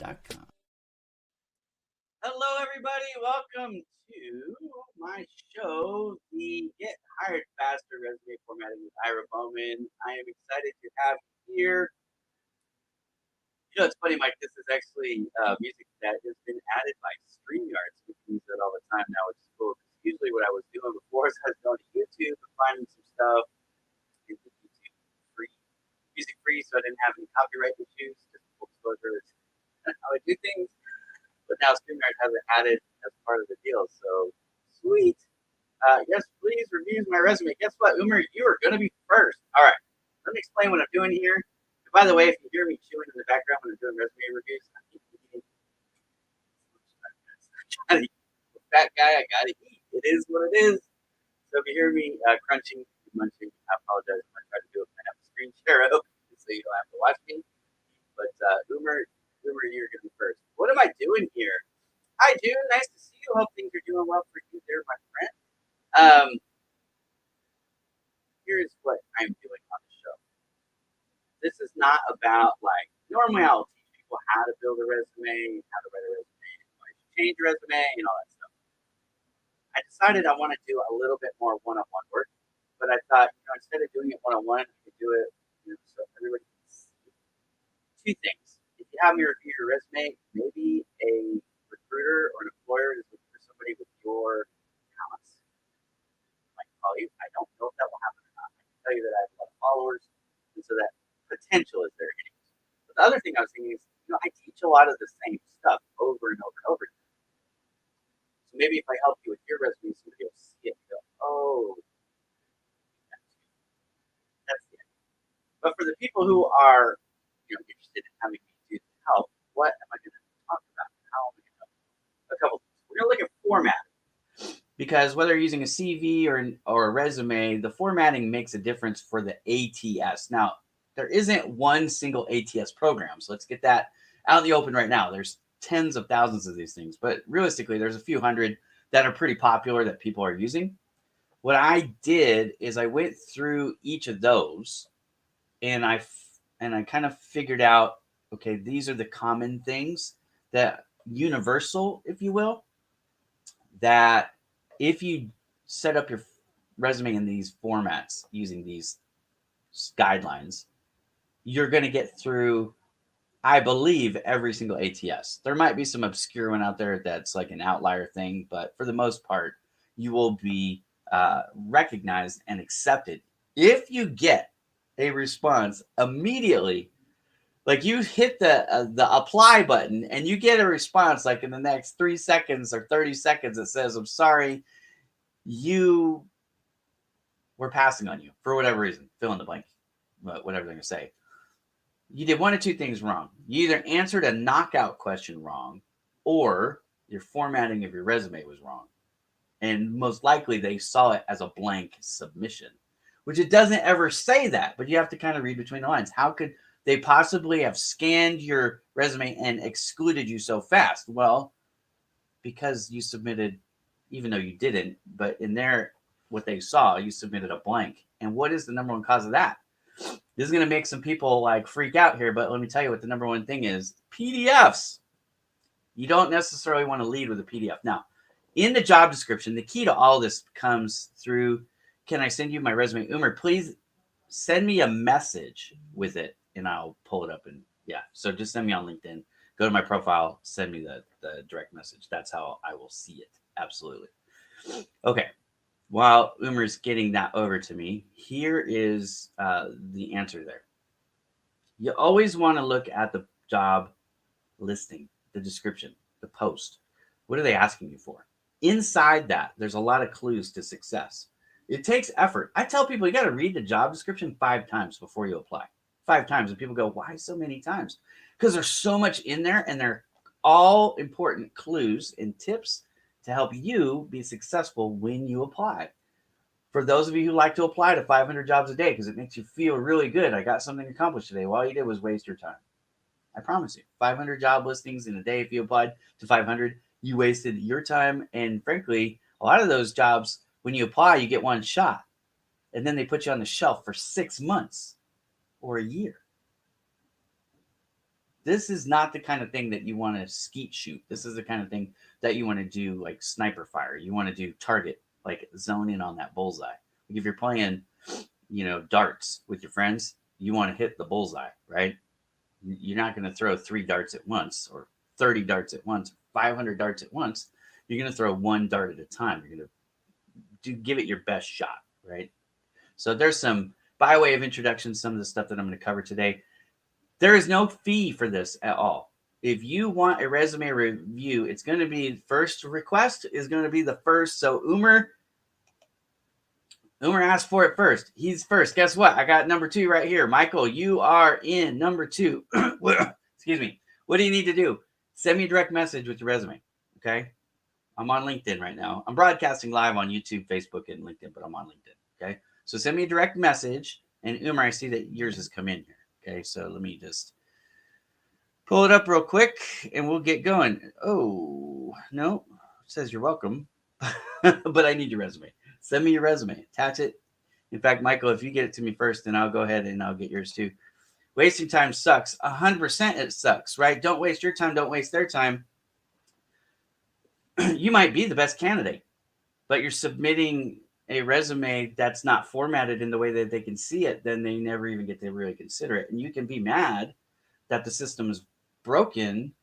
ProjectHelpYouGrow.com. Hello, everybody. Welcome to my show, the Get Hired Faster Resume Formatting with Ira Bowman. I am excited to have you here. You know, it's funny, Mike, this is actually music that has been added by StreamYard. So we can use that all the time now, which is cool. Usually what I was doing before is I was going to YouTube and finding some stuff. YouTube free, music free, so I didn't have any copyright issues. Just full disclosure, that's how I do things. But now StreamYard has it added as part of the deal. So sweet. Yes, please review my resume. Guess what, Umer? You are going to be first. All right. Let me explain what I'm doing here. And by the way, if you hear me chewing in the background when I'm doing resume reviews, I keep eating. Fat guy, I gotta eat. It is what it is. So if you hear me crunching, munching, I apologize. I'm gonna try to do it when I have the screen share open so you don't have to watch me. But Umer, you're gonna be first. What am I doing here? Hi, June. Nice to see you. Hope things are doing well for you there, my friend. Here's what I'm doing on the show. This is not about, like, normally I'll teach people how to build a resume, how to write a resume, how to change a resume, and all that stuff. I decided I want to do a little bit more one-on-one work, but I thought, instead of doing it one-on-one, I could do it, so everybody can see. Two things. If you have me review your resume, maybe a recruiter or an employer is looking for somebody with your talents. I might call you. I don't know if that will happen or not. I can tell you that I have a lot of followers, and so that potential is there. But the other thing I was thinking is, I teach a lot of the same stuff over and over and over. So maybe if I help you with your resume, somebody will see it and go, oh, that's the idea. But for the people who are interested in having me do help, what am I going to talk about? How am I going to help? A couple things. We're going to look at formatting. Because whether you're using a CV or a resume, the formatting makes a difference for the ATS. Now, there isn't one single ATS program. So let's get that out in the open right now. There's tens of thousands of these things, but realistically, there's a few hundred that are pretty popular that people are using. What I did is I went through each of those and I kind of figured out, okay, these are the common things that universal, if you will, that if you set up your resume in these formats using these guidelines, you're going to get through, I believe, every single ATS. There might be some obscure one out there that's like an outlier thing, but for the most part, you will be recognized and accepted if you get a response immediately. Like you hit the apply button and you get a response like in the next 3 seconds or 30 seconds that says, I'm sorry, you were passing on you for whatever reason, fill in the blank, whatever they're going to say. You did one of two things wrong. You either answered a knockout question wrong or your formatting of your resume was wrong. And most likely they saw it as a blank submission, which it doesn't ever say that, but you have to kind of read between the lines. How could they possibly have scanned your resume and excluded you so fast? Well, because you submitted, even though you didn't, but in there, what they saw, you submitted a blank. And what is the number one cause of that? This is going to make some people like freak out here, but let me tell you what the number one thing is. PDFs. You don't necessarily want to lead with a PDF. Now, in the job description, the key to all this comes through, can I send you my resume? Umer, please send me a message with it and I'll pull it up. And yeah, so just send me on LinkedIn. Go to my profile, send me the direct message. That's how I will see it. Absolutely. Okay. While Umer's getting that over to me, here is the answer there. You always want to look at the job listing, the description, the post. What are they asking you for? Inside that, there's a lot of clues to success. It takes effort. I tell people you got to read the job description 5 times before you apply. 5 times. And people go, why so many times? Because there's so much in there and they're all important clues and tips to help you be successful when you apply. For those of you who like to apply to 500 jobs a day because it makes you feel really good, I got something accomplished today. All you did was waste your time. I promise you, 500 job listings in a day. If you applied to 500, you wasted your time. And frankly, a lot of those jobs, when you apply, you get one shot. And then they put you on the shelf for 6 months or a year. This is not the kind of thing that you want to skeet shoot. This is the kind of thing that you want to do like sniper fire. You want to do target, like zone in on that bullseye. Like if you're playing, darts with your friends, you want to hit the bullseye, right? You're not going to throw 3 darts at once or 30 darts at once, 500 darts at once. You're going to throw 1 dart at a time. You're going to give it your best shot, right? So there's some, by way of introduction, some of the stuff that I'm going to cover today. There is no fee for this at all. If you want a resume review, it's going to be first request is going to be the first. So Umer asked for it first. He's first. Guess what? I got number 2 right here. Michael, you are in number 2. Excuse me. What do you need to do? Send me a direct message with your resume. Okay. I'm on LinkedIn right now. I'm broadcasting live on YouTube, Facebook, and LinkedIn, but I'm on LinkedIn. Okay. So send me a direct message. And Umer, I see that yours has come in here. Okay. So let me just pull it up real quick and we'll get going. Oh, no. It says you're welcome. But I need your resume. Send me your resume. Attach it. In fact, Michael, if you get it to me first, then I'll go ahead and I'll get yours too. Wasting time sucks. 100% it sucks, right? Don't waste your time. Don't waste their time. You might be the best candidate, but you're submitting a resume that's not formatted in the way that they can see it, then they never even get to really consider it. And you can be mad that the system is broken,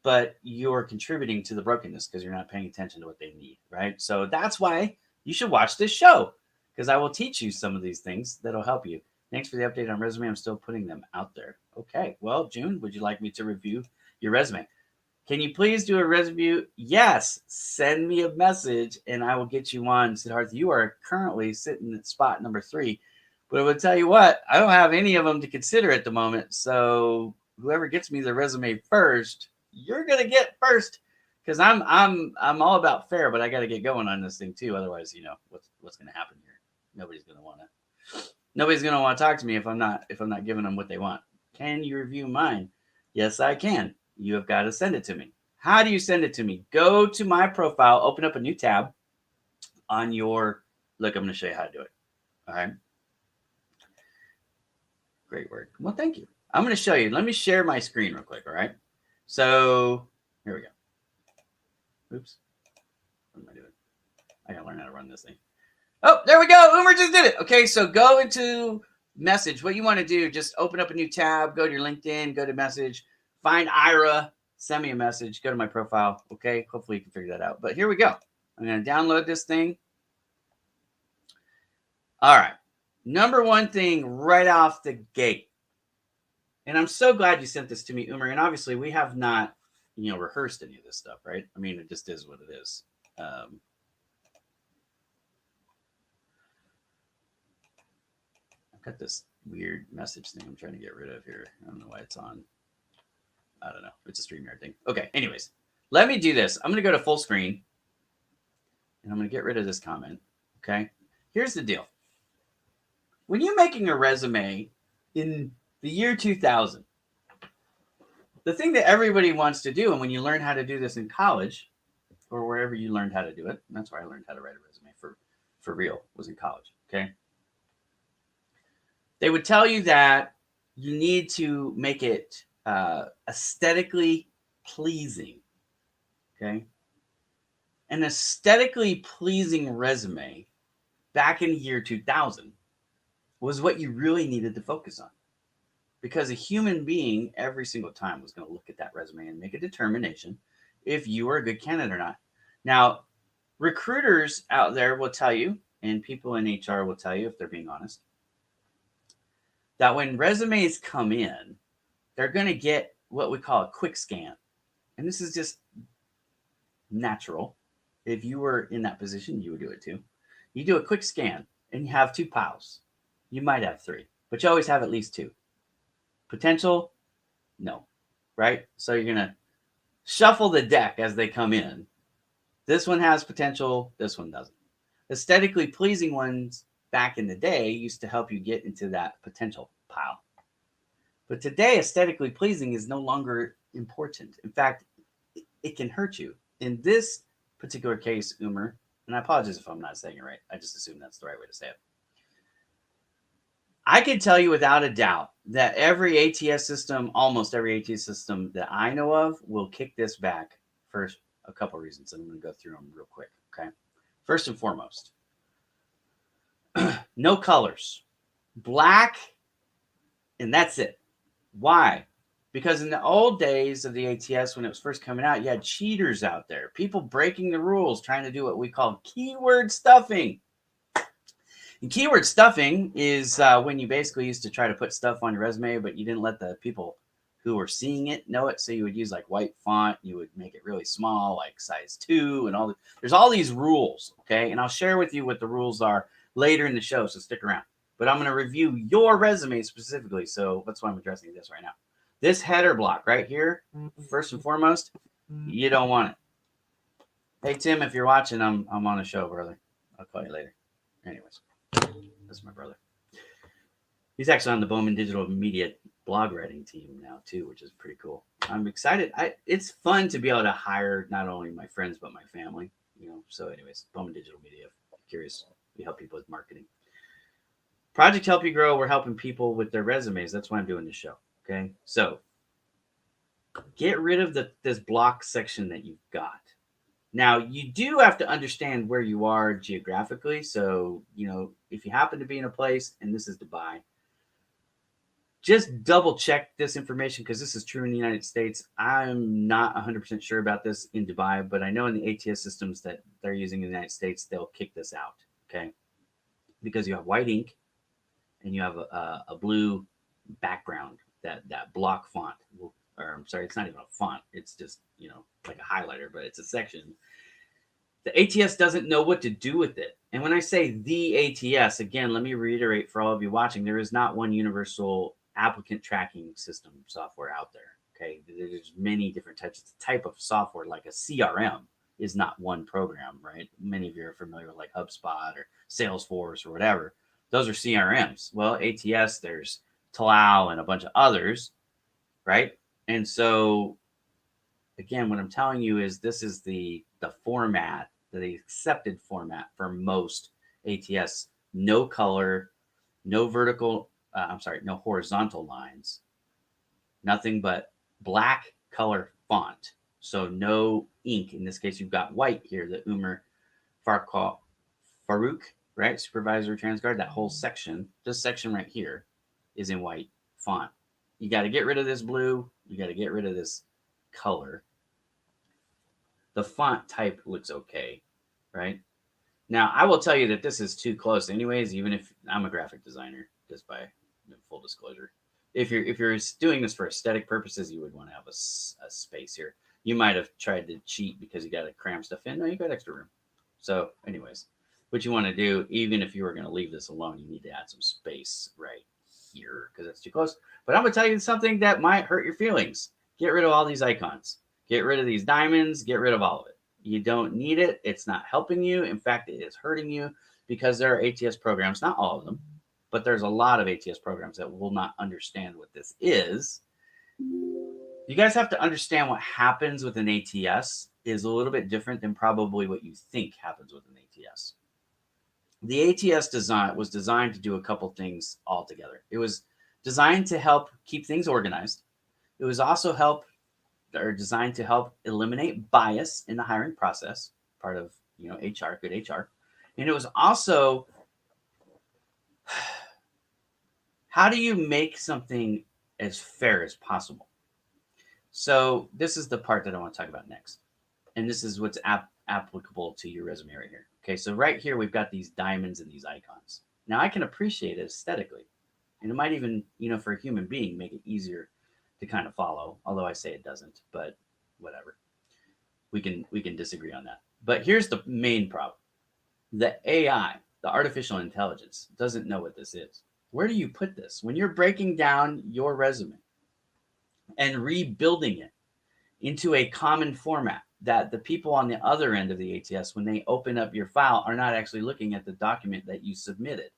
but you're contributing to the brokenness because you're not paying attention to what they need, right? So that's why you should watch this show, because I will teach you some of these things that'll help you. Thanks for the update on resume. I'm still putting them out there. Okay. Well, June, would you like me to review your resume? Can you please do a review? Yes. Send me a message and I will get you on. Sid Hearth, you are currently sitting at spot number 3. But I will tell you what, I don't have any of them to consider at the moment. So whoever gets me the resume first, you're going to get first. Because I'm all about fair, but I got to get going on this thing too. Otherwise, what's going to happen here? Nobody's going to want to talk to me if I'm not giving them what they want. Can you review mine? Yes, I can. You have got to send it to me. How do you send it to me? Go to my profile, open up a new tab on your. Look, I'm going to show you how to do it. All right. Great work. Well, thank you. I'm going to show you. Let me share my screen real quick. All right. So here we go. Oops. What am I doing? I got to learn how to run this thing. Oh, there we go. Umer just did it. Okay, so go into message. What you want to do, just open up a new tab, go to your LinkedIn, go to message, find Ira, send me a message, go to my profile. Okay, hopefully you can figure that out. But here we go. I'm going to download this thing. All right. Number 1 thing right off the gate. And I'm so glad you sent this to me, Umer. And obviously we have not, rehearsed any of this stuff, right? I mean, it just is what it is. I've got this weird message thing I'm trying to get rid of here. I don't know why it's on. I don't know. It's a StreamYard thing. Okay. Anyways, let me do this. I'm going to go to full screen and I'm going to get rid of this comment. Okay. Here's the deal. When you're making a resume in the year 2000, the thing that everybody wants to do, and when you learn how to do this in college or wherever you learned how to do it, and that's where I learned how to write a resume for real, was in college. Okay. They would tell you that you need to make it aesthetically pleasing. Okay. An aesthetically pleasing resume back in the year 2000 was what you really needed to focus on. Because a human being every single time was going to look at that resume and make a determination if you were a good candidate or not. Now, recruiters out there will tell you, and people in HR will tell you if they're being honest, that when resumes come in, they're going to get what we call a quick scan. And this is just natural. If you were in that position, you would do it too. You do a quick scan and you have 2 piles. You might have 3, but you always have at least 2. Potential? No. Right? So you're going to shuffle the deck as they come in. This one has potential. This one doesn't. Aesthetically pleasing ones back in the day used to help you get into that potential pile. But today, aesthetically pleasing is no longer important. In fact, it can hurt you. In this particular case, Umer, and I apologize if I'm not saying it right. I just assume that's the right way to say it. I can tell you without a doubt that every ATS system, almost every ATS system that I know of, will kick this back for a couple of reasons. I'm going to go through them real quick. Okay. First and foremost, no colors, black, and that's it. Why? Because in the old days of the ATS, when it was first coming out, you had cheaters out there, people breaking the rules, trying to do what we call keyword stuffing. And keyword stuffing is when you basically used to try to put stuff on your resume, but you didn't let the people who were seeing it know it. So you would use like white font, you would make it really small, like size 2, and there's all these rules, okay? And I'll share with you what the rules are later in the show, so stick around. But I'm going to review your resume specifically, so that's why I'm addressing this right now. This header block right here, first and foremost, you don't want it. Hey Tim, if you're watching, I'm on a show, brother. I'll call you later. Anyways. That's my brother. He's actually on the Bowman Digital Media blog writing team now too, which is pretty cool. I'm excited. It's fun to be able to hire not only my friends but my family. So anyways, Bowman Digital Media. If you're curious, we help people with marketing. Project Help You Grow. We're helping people with their resumes. That's why I'm doing this show. Okay, so get rid of this block section that you've got. Now, you do have to understand where you are geographically. So, if you happen to be in a place, and this is Dubai, just double check this information because this is true in the United States. I'm not 100% sure about this in Dubai, but I know in the ATS systems that they're using in the United States, they'll kick this out, okay? Because you have white ink and you have a blue background, that block font. Or I'm sorry, it's not even a font. It's just, like a highlighter, but it's a section. The ATS doesn't know what to do with it. And when I say the ATS, again, let me reiterate for all of you watching, there is not one universal applicant tracking system software out there. Okay. There's many different types. It's a type of software, like a CRM is not one program, right? Many of you are familiar with like HubSpot or Salesforce or whatever. Those are CRMs. Well, ATS, there's Talao and a bunch of others, right? And so again, what I'm telling you is this is the format, the accepted format for most ATS. No color, no no horizontal lines, nothing but black color font. So no ink. In this case, you've got white here, the Umar Farouk, right? Supervisor TransGuard, that whole section, this section right here is in white font. You got to get rid of this blue. You got to get rid of this color. The font type looks okay, right? Now, I will tell you that this is too close anyways, even if I'm a graphic designer, just by full disclosure. If you're doing this for aesthetic purposes, you would want to have a space here. You might have tried to cheat because you got to cram stuff in. No, you got extra room. So anyways, what you want to do, even if you were going to leave this alone, you need to add some space right here because that's too close. But I'm going to tell you something that might hurt your feelings. Get rid of all these icons. Get rid of these diamonds. Get rid of all of it. You don't need it. It's not helping you. In fact, it is hurting you because there are ATS programs, not all of them, but there's a lot of ATS programs that will not understand what this is. You guys have to understand what happens with an ATS is a little bit different than probably what you think happens with an ATS. The ATS design was designed to do a couple things all together. It was designed to help keep things organized. It was also designed to help eliminate bias in the hiring process, part of HR, good HR. And it was also, how do you make something as fair as possible? So this is the part that I want to talk about next. And this is what's applicable to your resume right here. Okay, so right here, we've got these diamonds and these icons. Now I can appreciate it aesthetically. And it might even, for a human being, make it easier to kind of follow, although I say it doesn't, but whatever. We can disagree on that. But here's the main problem. The AI, the artificial intelligence, doesn't know what this is. Where do you put this? When you're breaking down your resume and rebuilding it into a common format that the people on the other end of the ATS, when they open up your file, are not actually looking at the document that you submitted.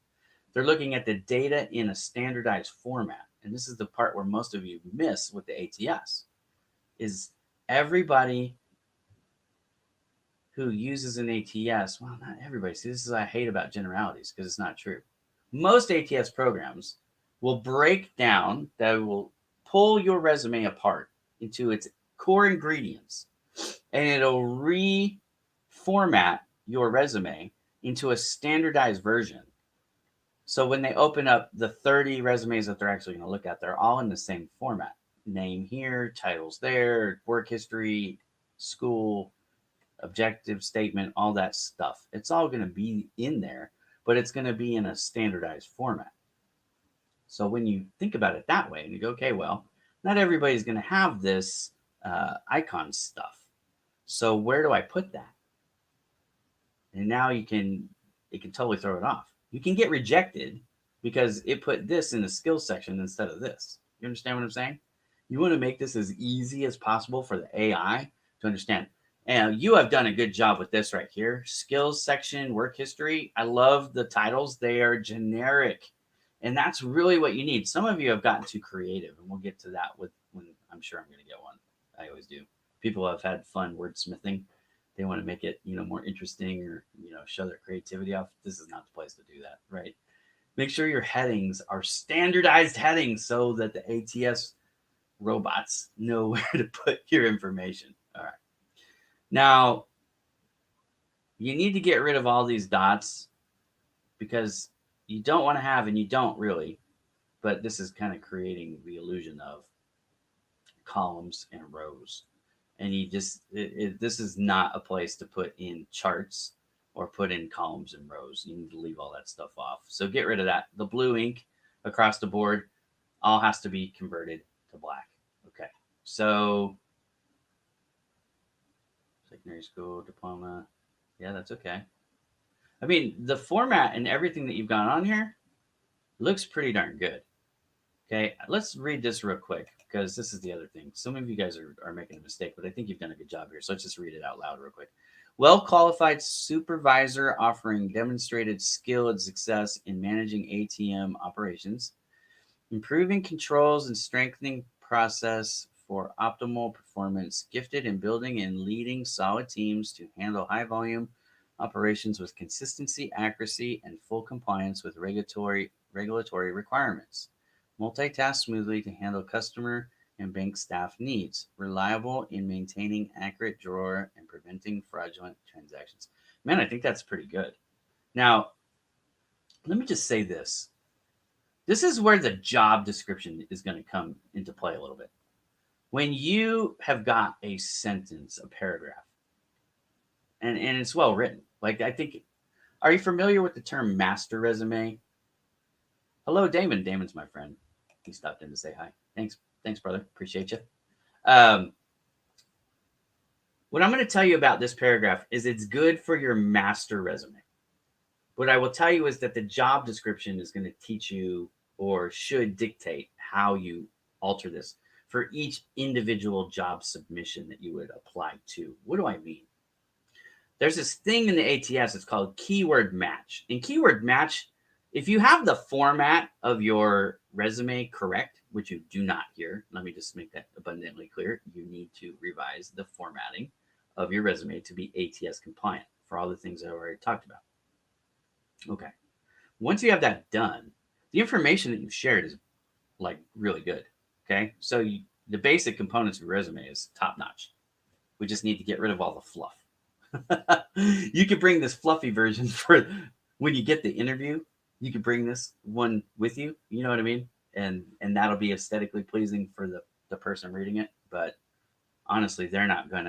They're looking at the data in a standardized format. And this is the part where most of you miss with the ATS, is everybody who uses an ATS, well, not everybody. See, this is what I hate about generalities because it's not true. Most ATS programs will break down, that will pull your resume apart into its core ingredients, and it'll reformat your resume into a standardized version. So when they open up the 30 resumes that they're actually going to look at, they're all in the same format. Name here, titles there, work history, school, objective statement, all that stuff. It's all going to be in there, but it's going to be in a standardized format. So when you think about it that way and you go, okay, well, not everybody's going to have this icon stuff. So where do I put that? And now it can totally throw it off. You can get rejected because it put this in the skills section instead of this. You understand what I'm saying? You want to make this as easy as possible for the AI to understand. And you have done a good job with this right here. Skills section, work history. I love the titles. They are generic. And that's really what you need. Some of you have gotten too creative, and we'll get to that when I'm sure I'm going to get one. I always do. People have had fun wordsmithing. They want to make it, more interesting, or, show their creativity off. This is not the place to do that, right? Make sure your headings are standardized headings so that the ATS robots know where to put your information. All right. Now, you need to get rid of all these dots because you don't want to have, and you don't really, but this is kind of creating the illusion of columns and rows. And you just, this is not a place to put in charts or put in columns and rows. You need to leave all that stuff off. So get rid of that. The blue ink across the board all has to be converted to black. Okay. So secondary school diploma. Yeah, that's okay. I mean, the format and everything that you've got on here looks pretty darn good. Okay, let's read this real quick because this is the other thing. Some of you guys are making a mistake, but I think you've done a good job here. So let's just read it out loud real quick. Well-qualified supervisor offering demonstrated skill and success in managing ATM operations, improving controls and strengthening process for optimal performance, gifted in building and leading solid teams to handle high-volume operations with consistency, accuracy, and full compliance with regulatory requirements. Multitask smoothly to handle customer and bank staff needs. Reliable in maintaining accurate drawer and preventing fraudulent transactions. Man, I think that's pretty good. Now, let me just say this. This is where the job description is going to come into play a little bit. When you have got a sentence, a paragraph, and it's well written. Like, I think, are you familiar with the term master resume? Hello, Damon. Damon's my friend. He stopped in to say hi. Thanks, brother. Appreciate you. What I'm going to tell you about this paragraph is it's good for your master resume. What I will tell you is that the job description is going to teach you, or should dictate, how you alter this for each individual job submission that you would apply to. What do I mean? There's this thing in the ATS, it's called keyword match. In keyword match, if you have the format of your resume correct, which you do not here, let me just make that abundantly clear. You need to revise the formatting of your resume to be ATS compliant for all the things I already talked about. Okay. Once you have that done, the information that you've shared is like really good. Okay. So the basic components of your resume is top notch. We just need to get rid of all the fluff. You could bring this fluffy version for when you get the interview. You could bring this one with you. You know what I mean? And that'll be aesthetically pleasing for the person reading it. But honestly, they are not going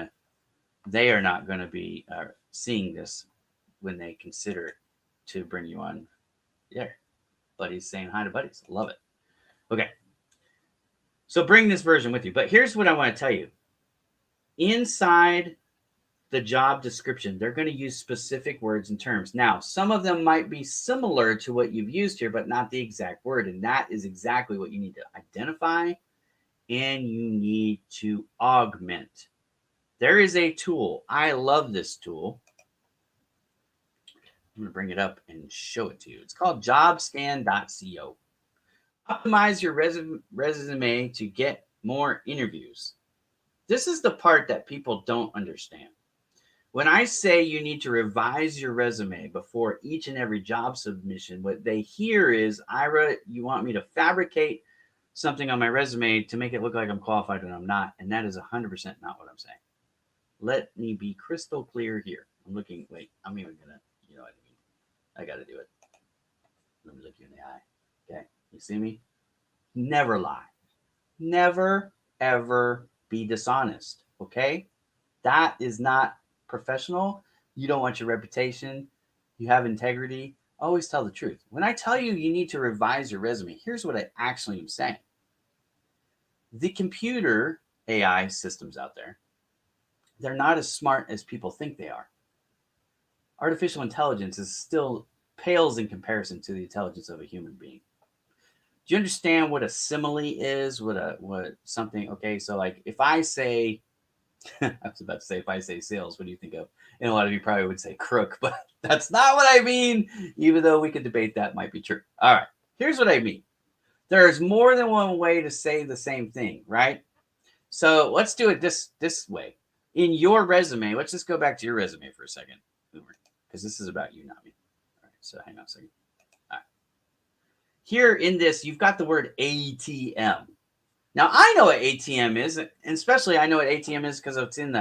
to be seeing this when they consider to bring you on. Yeah. Buddies saying hi to buddies. Love it. Okay. So bring this version with you. But here's what I want to tell you. Inside the job description, they're going to use specific words and terms. Now, some of them might be similar to what you've used here, but not the exact word. And that is exactly what you need to identify and you need to augment. There is a tool. I love this tool. I'm going to bring it up and show it to you. It's called Jobscan.co. Optimize your resume to get more interviews. This is the part that people don't understand. When I say you need to revise your resume before each and every job submission, what they hear is, Ira, you want me to fabricate something on my resume to make it look like I'm qualified when I'm not. And that is 100% not what I'm saying. Let me be crystal clear here. I'm looking, wait, I'm even going to, you know what I mean? I got to do it. Let me look you in the eye. Okay. You see me? Never lie. Never, ever be dishonest. Okay. That is not professional. You don't want your reputation. You have integrity. Always tell the truth. When I tell you need to revise your resume, here's what I actually am saying. The computer AI systems out there, they're not as smart as people think they are. Artificial intelligence is still pales in comparison to the intelligence of a human being. Do you understand what a simile is? What something? Okay, so like if I say, I was about to say, if I say sales, what do you think of? And a lot of you probably would say crook, but that's not what I mean, even though we could debate that might be true. All right, here's what I mean. There's more than one way to say the same thing, right? So let's do it this way. In your resume, let's just go back to your resume for a second, because this is about you, not me. All right, so hang on a second. All right. Here in this, you've got the word ATM. Now I know what ATM is, and especially I know what ATM is because it's in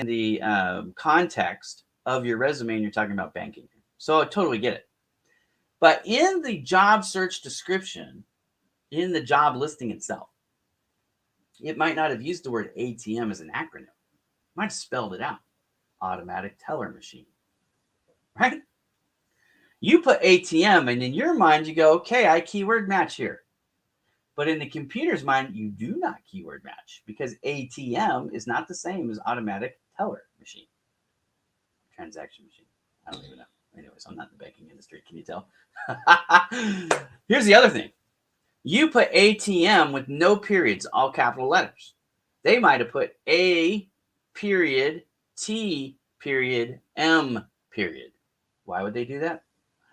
the context of your resume, and you're talking about banking. So I totally get it. But in the job search description, in the job listing itself, it might not have used the word ATM as an acronym. It might have spelled it out. Automatic teller machine. Right? You put ATM, and in your mind, you go, okay, I keyword match here. But in the computer's mind, you do not keyword match because ATM is not the same as automatic teller machine. Transaction machine. I don't even know. Anyways, I'm not in the banking industry. Can you tell? Here's the other thing. You put ATM with no periods, all capital letters. They might have put A period, T period, M period. Why would they do that?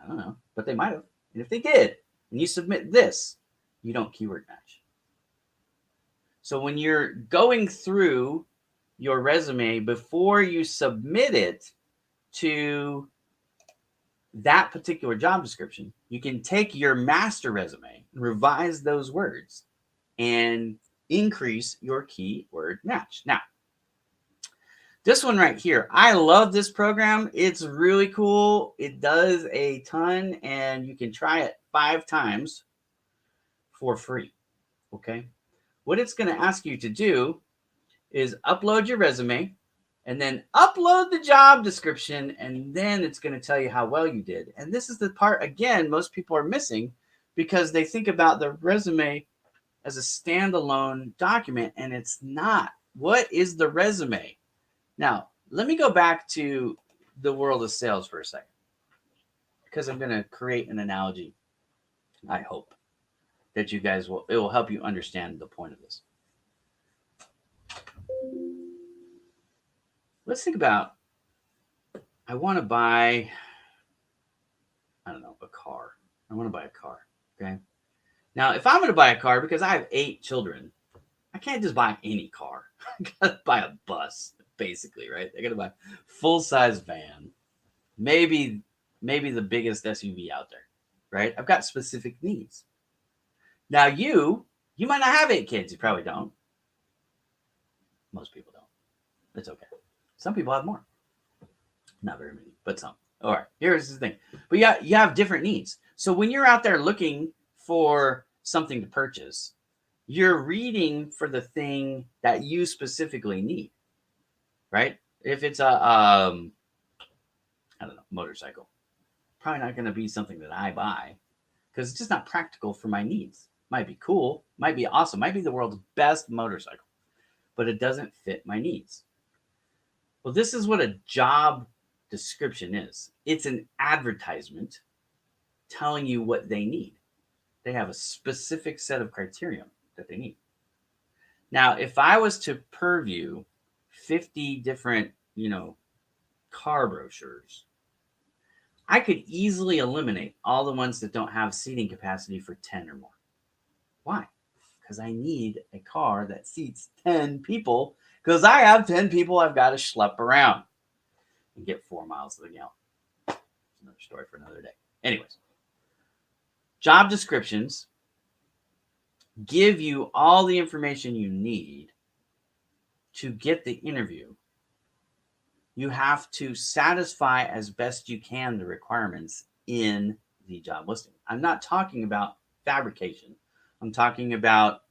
I don't know, but they might have. And if they did, and you submit this, you don't keyword match. So when you're going through your resume before you submit it to that particular job description, you can take your master resume, revise those words, and increase your keyword match. Now, this one right here, I love this program. It's really cool. It does a ton, and you can try it 5 times for free. Okay. What it's going to ask you to do is upload your resume and then upload the job description. And then it's going to tell you how well you did. And this is the part, again, most people are missing because they think about the resume as a standalone document, and it's not. What is the resume? Now, let me go back to the world of sales for a second because I'm going to create an analogy. I hope that you guys it will help you understand the point of this. Let's think about, I want to buy, I don't know, a car. I want to buy a car. Okay. Now, if I'm going to buy a car, because I have 8 children, I can't just buy any car. I got to buy a bus, basically, right? I got to buy a full-size van, maybe the biggest SUV out there, right? I've got specific needs. Now, you might not have 8 kids. You probably don't. Most people don't. It's okay. Some people have more. Not very many, but some. All right, here's the thing. But yeah, you have different needs. So when you're out there looking for something to purchase, you're reading for the thing that you specifically need, right? If it's a, I don't know, motorcycle, probably not going to be something that I buy because it's just not practical for my needs. Might be cool, might be awesome, might be the world's best motorcycle, but it doesn't fit my needs. Well, this is what a job description is. It's an advertisement telling you what they need. They have a specific set of criteria that they need. Now, if I was to purview 50 different, car brochures, I could easily eliminate all the ones that don't have seating capacity for 10 or more. Why? Because I need a car that seats 10 people, Because I have 10 people I've got to schlep around and get 4 miles to the gallon. Another story for another day. Anyways, job descriptions give you all the information you need to get the interview. You have to satisfy as best you can the requirements in the job listing. I'm not talking about fabrication. I'm talking about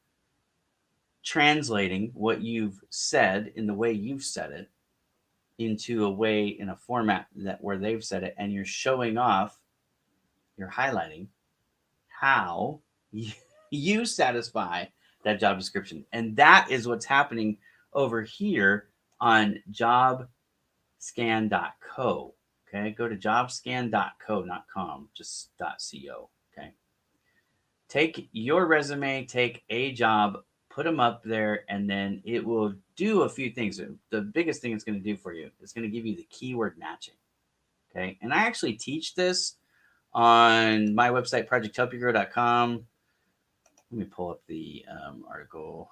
translating what you've said in the way you've said it into a way, in a format that where they've said it, and you're showing off, you're highlighting how you satisfy that job description. And that is what's happening over here on jobscan.co. Okay, go to jobscan.co, not com, just .co. Okay, take your resume, take a job, put them up there, and then it will do a few things. The biggest thing it's going to do for you is going to give you the keyword matching. Okay, and I actually teach this on my website, ProjectHelpYouGrow.com. Let me pull up the article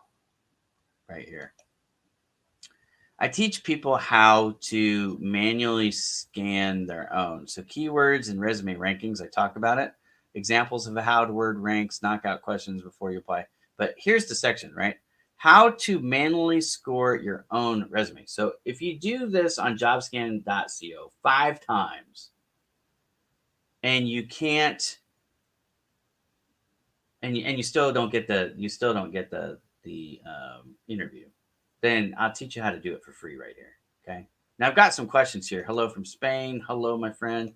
right here. I teach people how to manually scan their own. So keywords and resume rankings, I talk about it. Examples of how the word ranks, knockout questions before you apply. But here's the section, right? How to manually score your own resume. So if you do this on jobscan.co 5 times and you can't, and you still don't get the interview, then I'll teach you how to do it for free right here. Okay. Now I've got some questions here. Hello from Spain. Hello, my friend.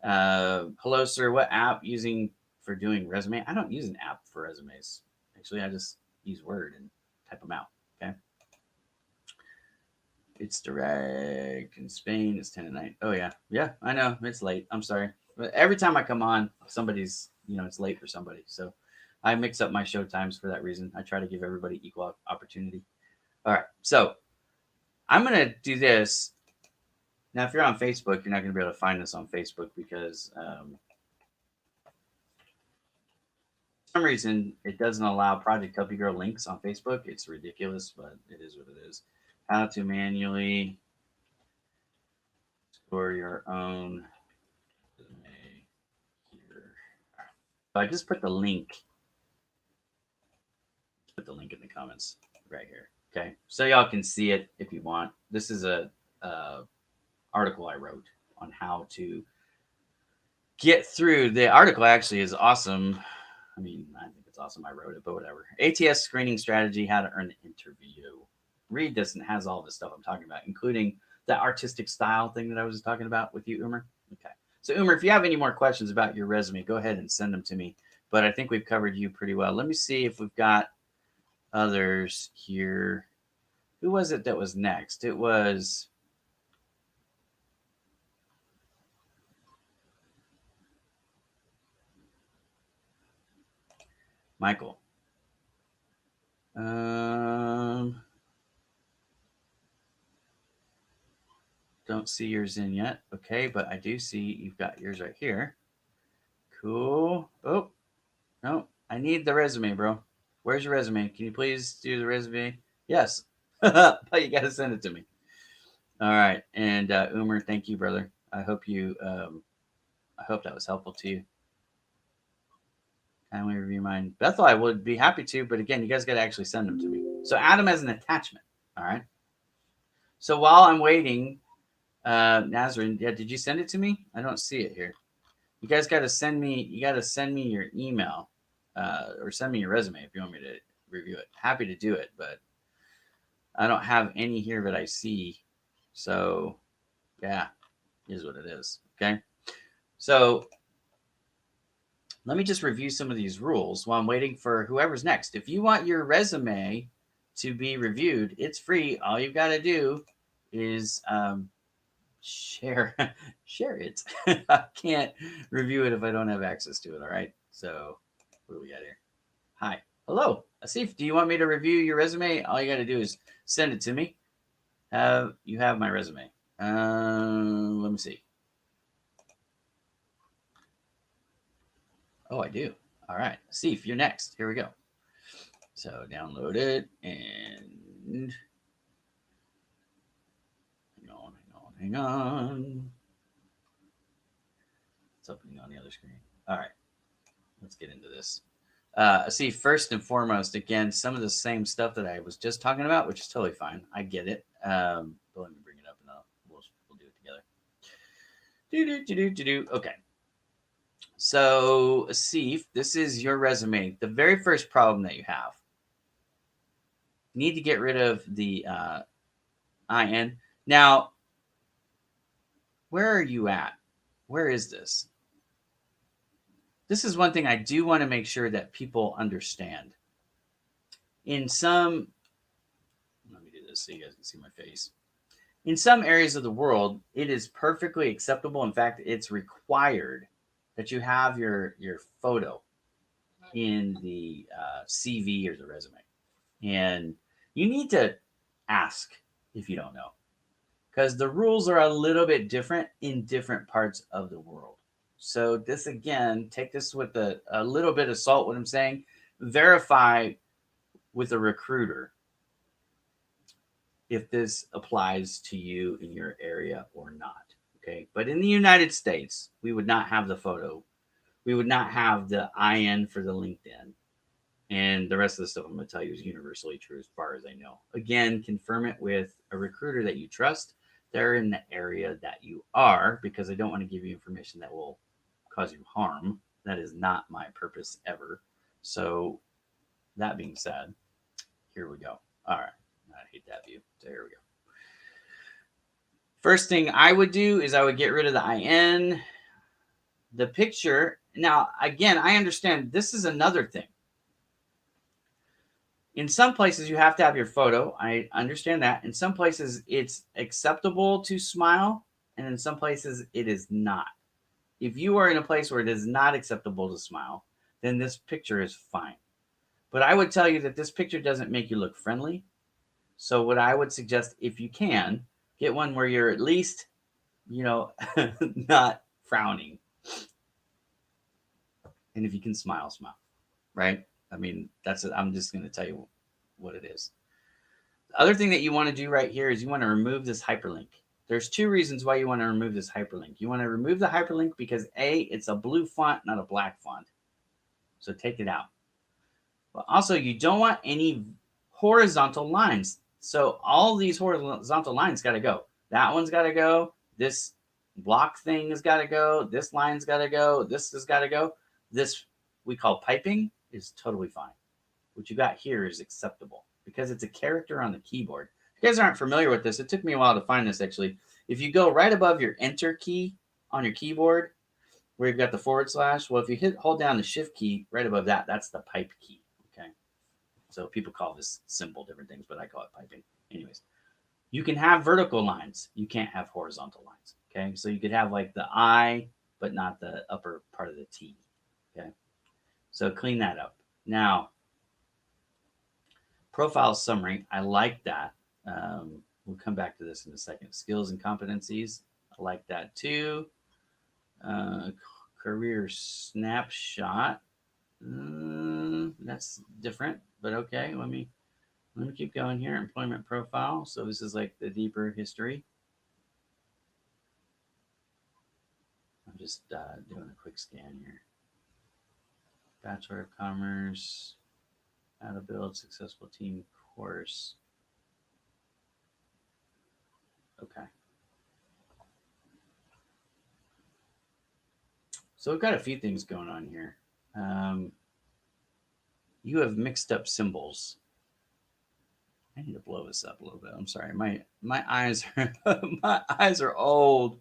Hello, sir. What app using for doing resume? I don't use an app for resumes. Actually, I just use Word and type them out. Okay. It's direct in Spain. It's 10 at night. Oh yeah. Yeah, I know. It's late. I'm sorry. But every time I come on, somebody's, it's late for somebody. So I mix up my show times for that reason. I try to give everybody equal opportunity. All right. So I'm going to do this. Now, if you're on Facebook, you're not going to be able to find this on Facebook because for some reason it doesn't allow Project Help You Grow links on Facebook. It's ridiculous, but it is what it is. How to manually score your own resume here. So I just put the link. Put the link in the comments right here. Okay, so y'all can see it if you want. This is a article I wrote on how to get through. The article actually is awesome. I mean, I think it's awesome. I wrote it, but whatever. ATS screening strategy, how to earn an interview. Read this and it has all this stuff I'm talking about, including that artistic style thing that I was talking about with you, Umer. Okay. So, Umer, if you have any more questions about your resume, go ahead and send them to me. But I think we've covered you pretty well. Let me see if we've got others here. Who was it that was next? It was Michael. Don't see yours in yet. Okay, but I do see you've got yours right here. Cool. Oh, no, I need the resume, bro. Where's your resume? Can you please do the resume? Yes. But you got to send it to me. All right. And Umer, thank you, brother. I hope that was helpful to you. Kindly review mine. Bethel, I would be happy to, but again, you guys got to actually send them to me. So add them as an attachment. All right. So while I'm waiting, Nazarene, yeah, did you send it to me? I don't see it here. You guys got to send me. You got to send me your email, or send me your resume if you want me to review it. Happy to do it, but I don't have any here that I see. So, yeah, here's what it is. Okay. So let me just review some of these rules while I'm waiting for whoever's next. If you want your resume to be reviewed, it's free. All you've got to do is share it. I can't review it if I don't have access to it. All right. So what do we got here? Hi. Hello. Asif, do you want me to review your resume? All you got to do is send it to me. You have my resume. Let me see. Oh, I do. All right. Asif, you're next. Here we go. So download it and Hang on. It's opening on the other screen. All right, let's get into this. See, first and foremost, again, some of the same stuff that I was just talking about, which is totally fine. I get it. But let me bring it up and we'll do it together. Okay. So, Asif, this is your resume. The very first problem that you have. You need to get rid of the IN. Now, where are you at? Where is this? This is one thing I do want to make sure that people understand. In some, let me do this so you guys can see my face. In some areas of the world, it is perfectly acceptable. In fact, it's required that you have your photo in the CV or the resume. And you need to ask if you don't know, because the rules are a little bit different in different parts of the world. So this, again, take this with a little bit of salt, what I'm saying. Verify with a recruiter if this applies to you in your area or not. Okay. But in the United States, we would not have the photo. We would not have the IN for the LinkedIn. And the rest of the stuff I'm going to tell you is universally true as far as I know. Again, confirm it with a recruiter that you trust. They're in the area that you are, because I don't want to give you information that will cause you harm. That is not my purpose ever. So that being said, here we go. All right. I hate that view. So here we go. First thing I would do is I would get rid of the IN. The picture. Now, again, I understand this is another thing. In some places, you have to have your photo. I understand that. In some places, it's acceptable to smile, and in some places, it is not. If you are in a place where it is not acceptable to smile, then this picture is fine. But I would tell you that this picture doesn't make you look friendly. So what I would suggest, if you can, get one where you're at least, not frowning. And if you can smile, right? I mean, I'm just going to tell you what it is. The other thing that you want to do right here is you want to remove this hyperlink. There's two reasons why you want to remove this hyperlink. You want to remove the hyperlink because A, it's a blue font, not a black font. So take it out. But also, you don't want any horizontal lines. So all these horizontal lines got to go. That one's got to go. This block thing has got to go. This line's got to go. This has got to go. This we call piping is totally fine. What you got here is acceptable because it's a character on the keyboard. If you guys aren't familiar with this, it took me a while to find this actually. If you go right above your enter key on your keyboard, where you've got the /, well, if you hold down the shift key right above that, that's the pipe key. Okay. So people call this symbol different things, but I call it piping. Anyways, you can have vertical lines. You can't have horizontal lines. Okay. So you could have like the I, but not the upper part of the T. Okay. So clean that up. Now, profile summary. I like that. We'll come back to this in a second. Skills and competencies. I like that too. Career snapshot. That's different, but okay. Let me keep going here. Employment profile. So this is like the deeper history. I'm just doing a quick scan here. Bachelor of Commerce. How to build successful team course. Okay. So we've got a few things going on here. You have mixed up symbols. I need to blow this up a little bit. I'm sorry. My eyes are my eyes are old,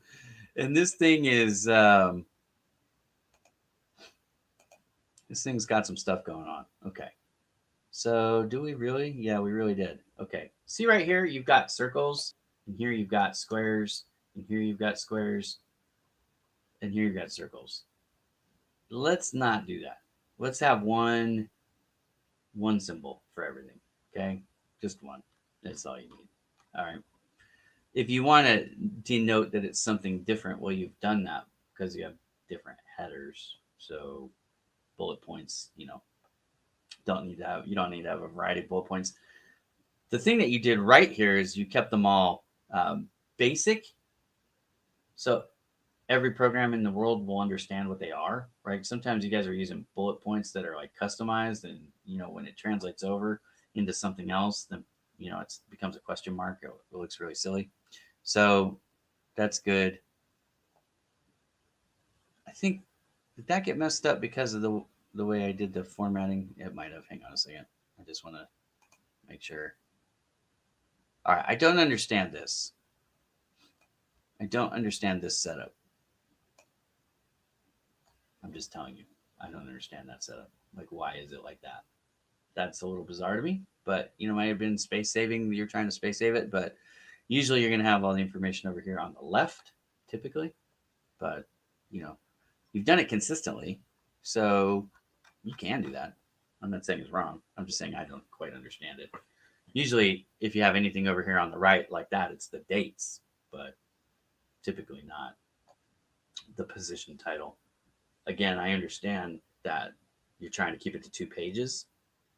and this thing is this thing's got some stuff going on. Okay. So do we really? Yeah, we really did. Okay. See right here, you've got circles, and here you've got squares, and here you've got squares, and here you've got circles. Let's not do that. Let's have one symbol for everything. Okay. Just one. That's all you need. All right. If you want to denote that it's something different, well, you've done that because you have different headers. So bullet points, you don't need to have a variety of bullet points. The thing that you did right here is you kept them all basic, so every program in the world will understand what they are, right? Sometimes you guys are using bullet points that are like customized, and when it translates over into something else, then it becomes a question mark. It looks really silly. So that's good. I think, did that get messed up because of the way I did the formatting? It might have. Hang on a second. I just want to make sure. All right, I don't understand this. I don't understand this setup. I'm just telling you, I don't understand that setup. Like, why is it like that? That's a little bizarre to me, but might have been space saving. You're trying to space save it, but usually you're going to have all the information over here on the left, typically. But, you've done it consistently, so you can do that. I'm not saying it's wrong. I'm just saying I don't quite understand it. Usually, if you have anything over here on the right like that, it's the dates, but typically not the position title. Again, I understand that you're trying to keep it to 2 pages,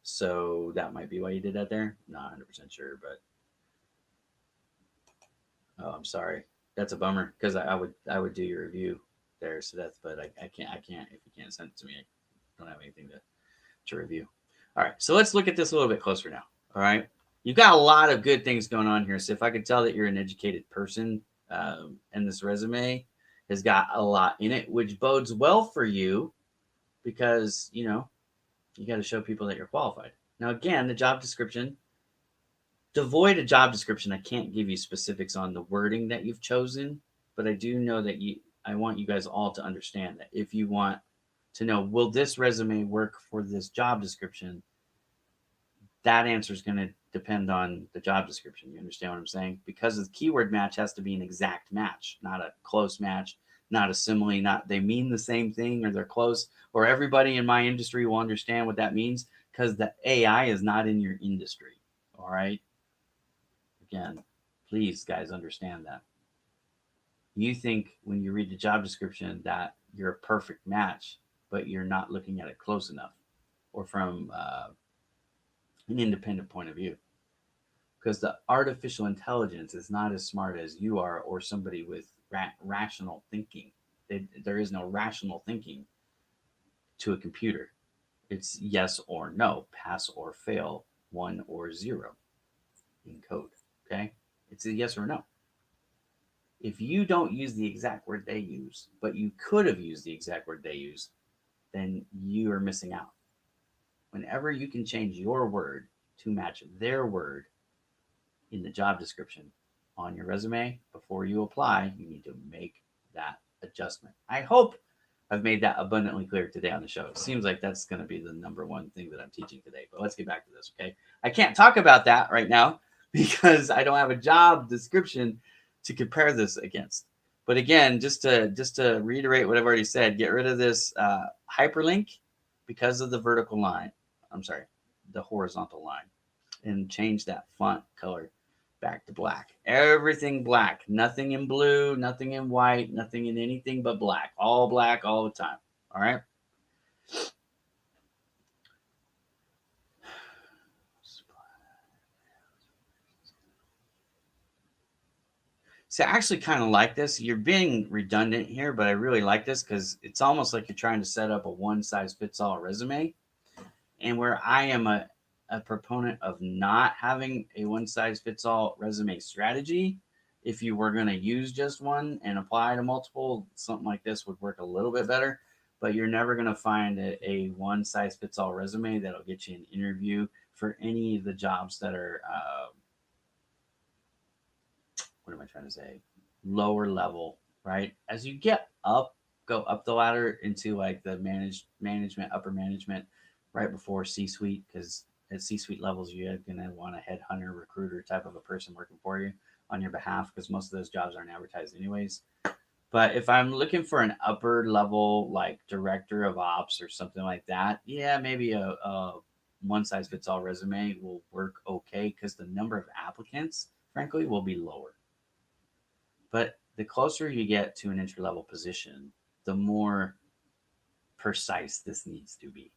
so that might be why you did that there. Not 100% sure, but oh, I'm sorry. That's a bummer because I would do your review there. So but I can't if you can't send it to me. I don't have anything to review. All right, so let's look at this a little bit closer now. All right, you've got a lot of good things going on here. So if I could tell that you're an educated person, and this resume has got a lot in it, which bodes well for you because you got to show people that you're qualified. Now, again, the job description. Devoid a job description, I can't give you specifics on the wording that you've chosen, but I do know that I want you guys all to understand that if you want to know, will this resume work for this job description? That answer is going to depend on the job description. You understand what I'm saying? Because the keyword match has to be an exact match, not a close match, not a simile, not they mean the same thing or they're close, or everybody in my industry will understand what that means because the AI is not in your industry. All right. Again, please, guys, understand that. You think when you read the job description that you're a perfect match, but you're not looking at it close enough or from an independent point of view. Because the artificial intelligence is not as smart as you are or somebody with rational thinking. There is no rational thinking to a computer. It's yes or no, pass or fail, 1 or 0 in code. Okay? It's a yes or no. If you don't use the exact word they use, but you could have used the exact word they use, then you are missing out. Whenever you can change your word to match their word in the job description on your resume before you apply, you need to make that adjustment. I hope I've made that abundantly clear today on the show. It seems like that's going to be the number one thing that I'm teaching today, but let's get back to this, okay? I can't talk about that right now because I don't have a job description to compare this against. But again, just to reiterate what I've already said, get rid of this hyperlink because of the vertical line. I'm sorry, the horizontal line, and change that font color back to black. Everything black. Nothing in blue, nothing in white, nothing in anything but black. All black all the time. All right? So I actually kind of like this. You're being redundant here, but I really like this because it's almost like you're trying to set up a one-size-fits-all resume. And where I am a proponent of not having a one-size-fits-all resume strategy, if you were going to use just one and apply to multiple, something like this would work a little bit better. But you're never going to find a one-size-fits-all resume that'll get you an interview for any of the jobs that are what am I trying to say? Lower level, right? As you go up the ladder into like the management, upper management, right before C-suite, because at C-suite levels, you're gonna want a headhunter, recruiter type of a person working for you on your behalf, because most of those jobs aren't advertised anyways. But if I'm looking for an upper level, like director of ops or something like that, yeah, maybe a one size fits all resume will work okay because the number of applicants, frankly, will be lower. But the closer you get to an entry level position, the more precise this needs to be.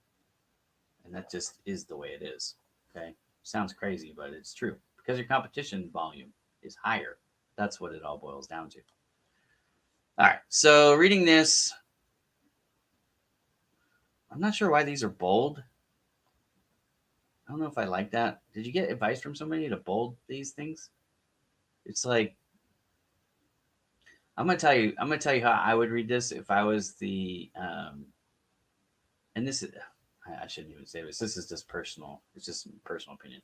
And that just is the way it is. Okay. Sounds crazy, but it's true because your competition volume is higher. That's what it all boils down to. All right. So reading this, I'm not sure why these are bold. I don't know if I like that. Did you get advice from somebody to bold these things? It's like I'm gonna tell you. I'm gonna tell you how I would read this if I was the. And this is, I shouldn't even say this. This is just personal. It's just personal opinion.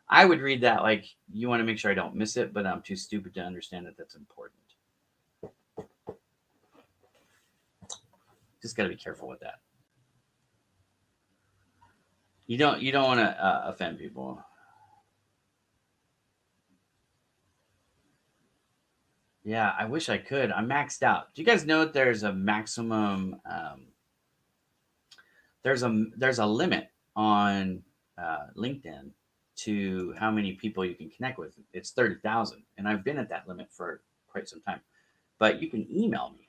I would read that like you want to make sure I don't miss it, but I'm too stupid to understand that that's important. Just got to be careful with that. You don't want to offend people. Yeah, I wish I could. I'm maxed out. Do you guys know that there's a maximum? There's a limit on LinkedIn to how many people you can connect with. It's 30,000, and I've been at that limit for quite some time. But you can email me.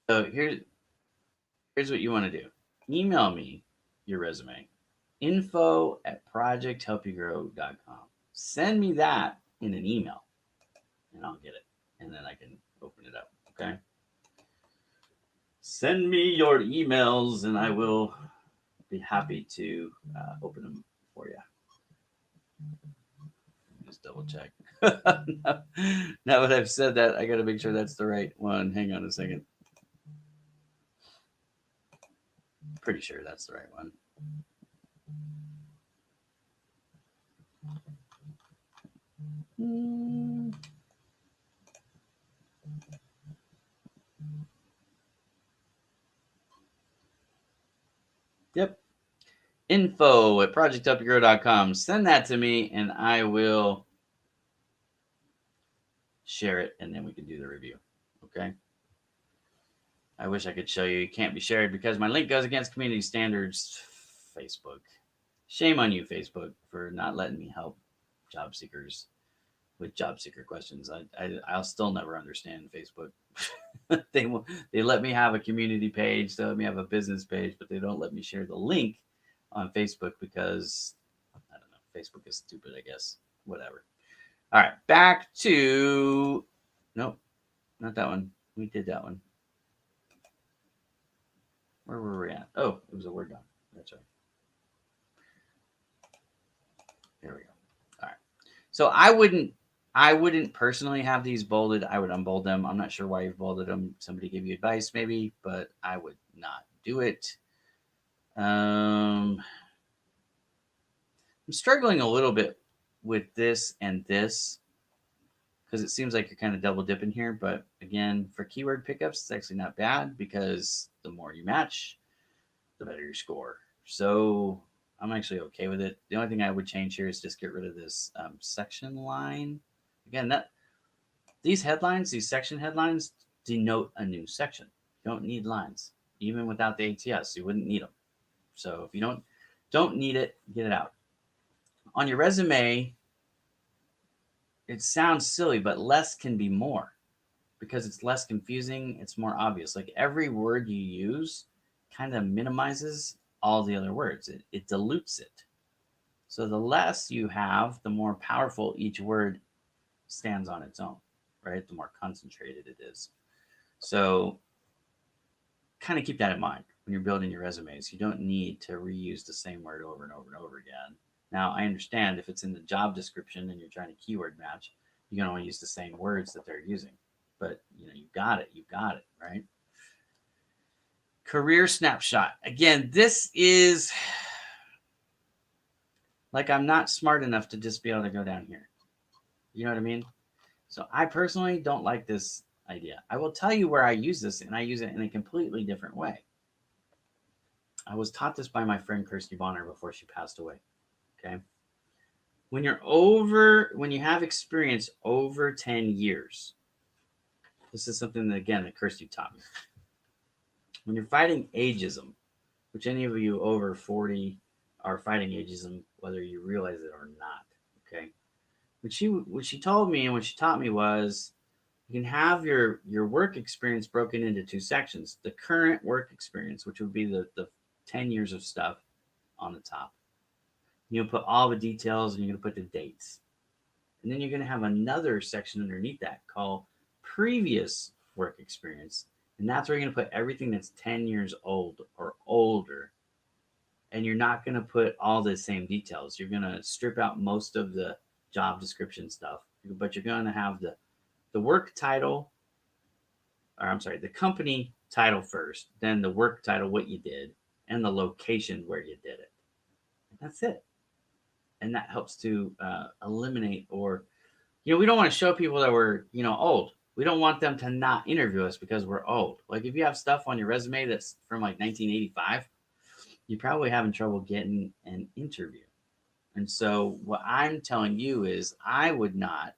So here's what you want to do. Email me your resume. info@projecthelpyougrow.com. Send me that in an email, and I'll get it, and then I can open it up. Okay. Send me your emails, and I will be happy to open them for you. Just double check. Now that I've said that, I got to make sure that's the right one. Hang on a second. Pretty sure that's the right one. Yep. info@projecthelpyougrow.com. Send that to me, and I will share it, and then we can do the review. Okay. I wish I could show you. It can't be shared because my link goes against community standards. Facebook. Shame on you, Facebook, for not letting me help job seekers with job seeker questions. I'll still never understand Facebook. they let me have a community page, they let me have a business page, but they don't let me share the link on Facebook because I don't know. Facebook is stupid, I guess. Whatever. All right, back to nope, not that one. We did that one. Where were we at? Oh, it was a word doc. That's right. There we go. All right. So I wouldn't personally have these bolded. I would unbold them. I'm not sure why you've bolded them. Somebody gave you advice, maybe, but I would not do it. I'm struggling a little bit with this and this because it seems like you're kind of double dipping here. But again, for keyword pickups, it's actually not bad because the more you match, the better your score. So I'm actually okay with it. The only thing I would change here is just get rid of this section line. Again, these headlines, these section headlines, denote a new section. You don't need lines, even without the ATS. You wouldn't need them. So if you don't need it, get it out. On your resume, it sounds silly, but less can be more because it's less confusing. It's more obvious. Like every word you use kind of minimizes all the other words. It dilutes it. So the less you have, the more powerful each word stands on its own, right? The more concentrated it is. So kind of keep that in mind when you're building your resumes. You don't need to reuse the same word over and over and over again. Now, I understand if it's in the job description and you're trying to keyword match, you can only use the same words that they're using. But you got it, right? Career snapshot. Again, this is like I'm not smart enough to just be able to go down here. You know what I mean? So I personally don't like this idea. I will tell you where I use this, and I use it in a completely different way. I was taught this by my friend Kirsty Bonner before she passed away. Okay. When you have experience over 10 years, this is something that, again, that Kirsty taught me. When you're fighting ageism, which any of you over 40 are fighting ageism, whether you realize it or not. Okay. What she told me and what she taught me was you can have your work experience broken into two sections. The current work experience, which would be the 10 years of stuff on the top. You'll put all the details and you're going to put the dates. And then you're going to have another section underneath that called previous work experience. And that's where you're going to put everything that's 10 years old or older. And you're not going to put all the same details. You're going to strip out most of the job description stuff, but you're going to have the work title, or I'm sorry, the company title first, then the work title, what you did, and the location where you did it. And that's it. And that helps to eliminate, or we don't want to show people that we're old. We don't want them to not interview us because we're old. Like if you have stuff on your resume that's from like 1985, you're probably having trouble getting an interview. And so what I'm telling you is I would not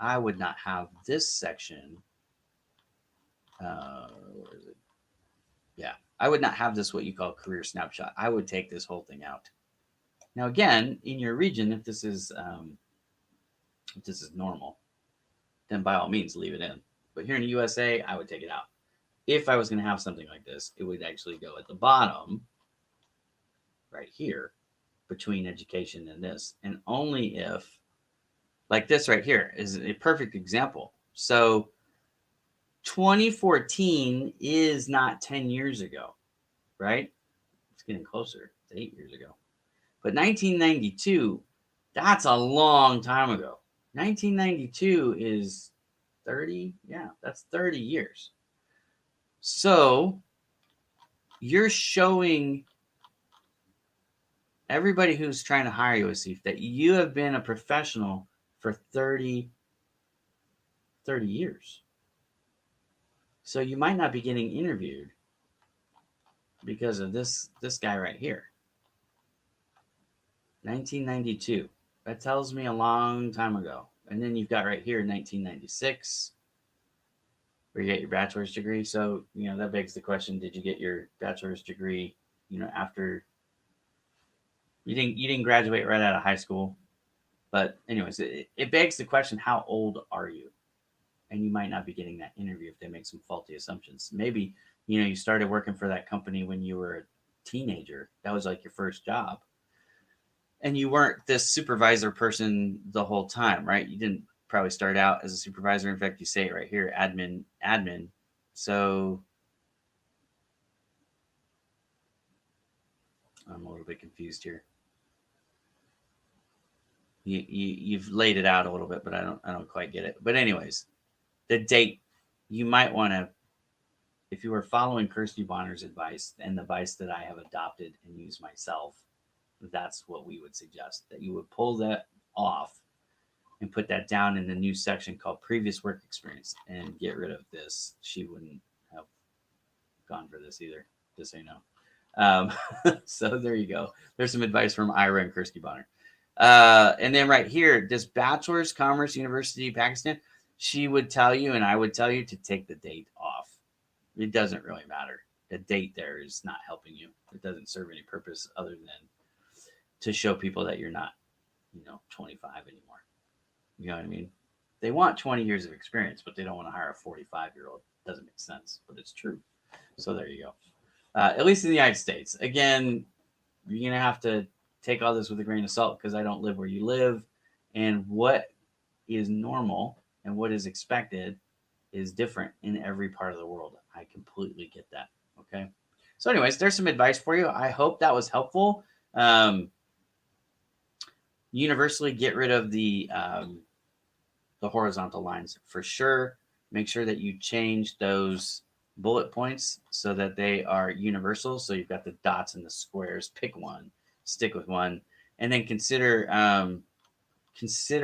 have this section. Where is it? Yeah, I would not have this what you call career snapshot. I would take this whole thing out. Now, again, in your region, if this is normal, then by all means leave it in. But here in the USA, I would take it out. If I was going to have something like this, it would actually go at the bottom, right here, between education and this, and only if, like this right here, is a perfect example. So 2014 is not 10 years ago, right? It's getting closer. It's 8 years ago. But 1992, that's a long time ago. 1992 is 30. Yeah, that's 30 years. So you're showing everybody who's trying to hire you, Asif, that you have been a professional for 30 years. So you might not be getting interviewed because of this guy right here. 1992. That tells me a long time ago. And then you've got right here 1996, where you get your bachelor's degree. So, that begs the question, did you get your bachelor's degree, after you didn't graduate right out of high school? But anyways, it begs the question, how old are you? And you might not be getting that interview if they make some faulty assumptions. Maybe, you started working for that company when you were a teenager. That was like your first job. And you weren't this supervisor person the whole time, right? You didn't probably start out as a supervisor. In fact, you say it right here, admin. So I'm a little bit confused here. You've laid it out a little bit, but I don't quite get it. But anyways, the date, you might want to, if you were following Kirsty Bonner's advice and the advice that I have adopted and used myself, that's what we would suggest, that you would pull that off and put that down in the new section called previous work experience and get rid of this. She wouldn't have gone for this either, just so you know. So there you go. There's some advice from Ira and Kirsty Bonner. And then right here, this Bachelor's Commerce University, Pakistan, she would tell you, and I would tell you, to take the date off. It doesn't really matter. The date there is not helping you. It doesn't serve any purpose other than to show people that you're not, 25 anymore. You know what I mean? They want 20 years of experience, but they don't want to hire a 45-year-old. Doesn't make sense, but it's true. So there you go. At least in the United States. Again, you're going to have to take all this with a grain of salt because I don't live where you live. And what is normal and what is expected is different in every part of the world. I completely get that. Okay. So anyways, there's some advice for you. I hope that was helpful. Universally get rid of the horizontal lines for sure. Make sure that you change those bullet points so that they are universal. So you've got the dots and the squares. Pick one, stick with one, and then consider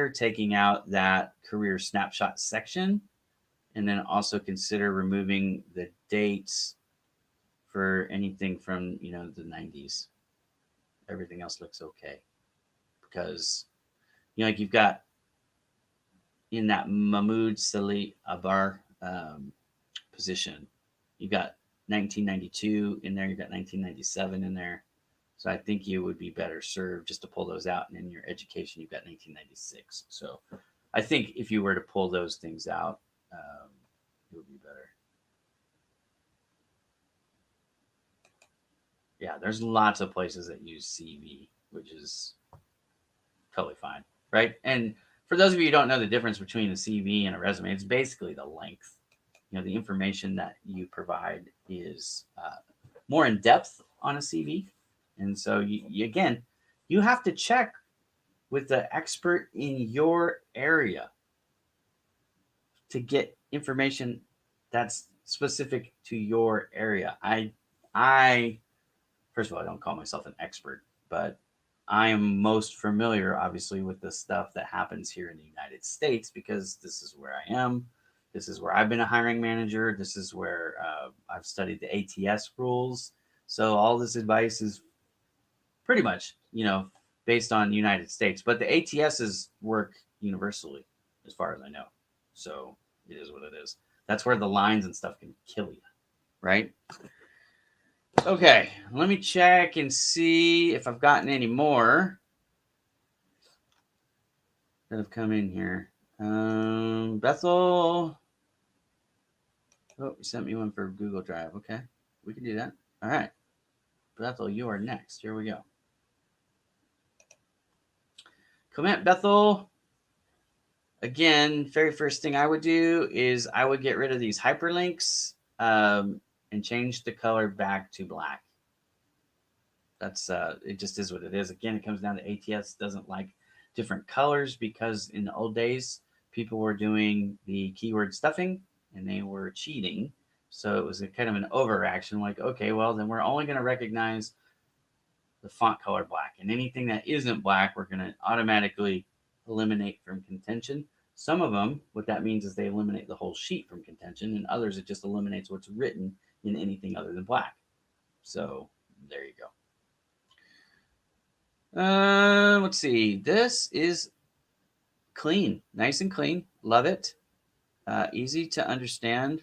taking out that career snapshot section, and then also consider removing the dates for anything from the 90s. Everything else looks okay. Because, like you've got in that Mahmoud Salih Abar position, you've got 1992 in there, you've got 1997 in there. So I think you would be better served just to pull those out. And in your education, you've got 1996. So I think if you were to pull those things out, it would be better. Yeah, there's lots of places that use CV, which is totally fine, right? And for those of you who don't know the difference between a CV and a resume, it's basically the length. The information that you provide is more in depth on a CV, and so again, you have to check with the expert in your area to get information that's specific to your area. I first of all, I don't call myself an expert, but I am most familiar, obviously, with the stuff that happens here in the United States because this is where I am. This is where I've been a hiring manager. This is where I've studied the ATS rules. So all this advice is pretty much, based on the United States. But the ATSs work universally, as far as I know. So it is what it is. That's where the lines and stuff can kill you, right? Okay, let me check and see if I've gotten any more that have come in here. Bethel. Oh, you sent me one for Google Drive. Okay, we can do that. All right. Bethel, you are next. Here we go. Comment, Bethel. Again, very first thing I would do is I would get rid of these hyperlinks and change the color back to black. That's it just is what it is. Again, it comes down to ATS doesn't like different colors because in the old days, people were doing the keyword stuffing and they were cheating. So it was a kind of an overreaction like, okay, well, then we're only going to recognize the font color black. And anything that isn't black, we're going to automatically eliminate from contention. Some of them, what that means is they eliminate the whole sheet from contention, and others, it just eliminates what's written in anything other than black. So there you go. Let's see. This is clean, nice and clean. Love it. Easy to understand.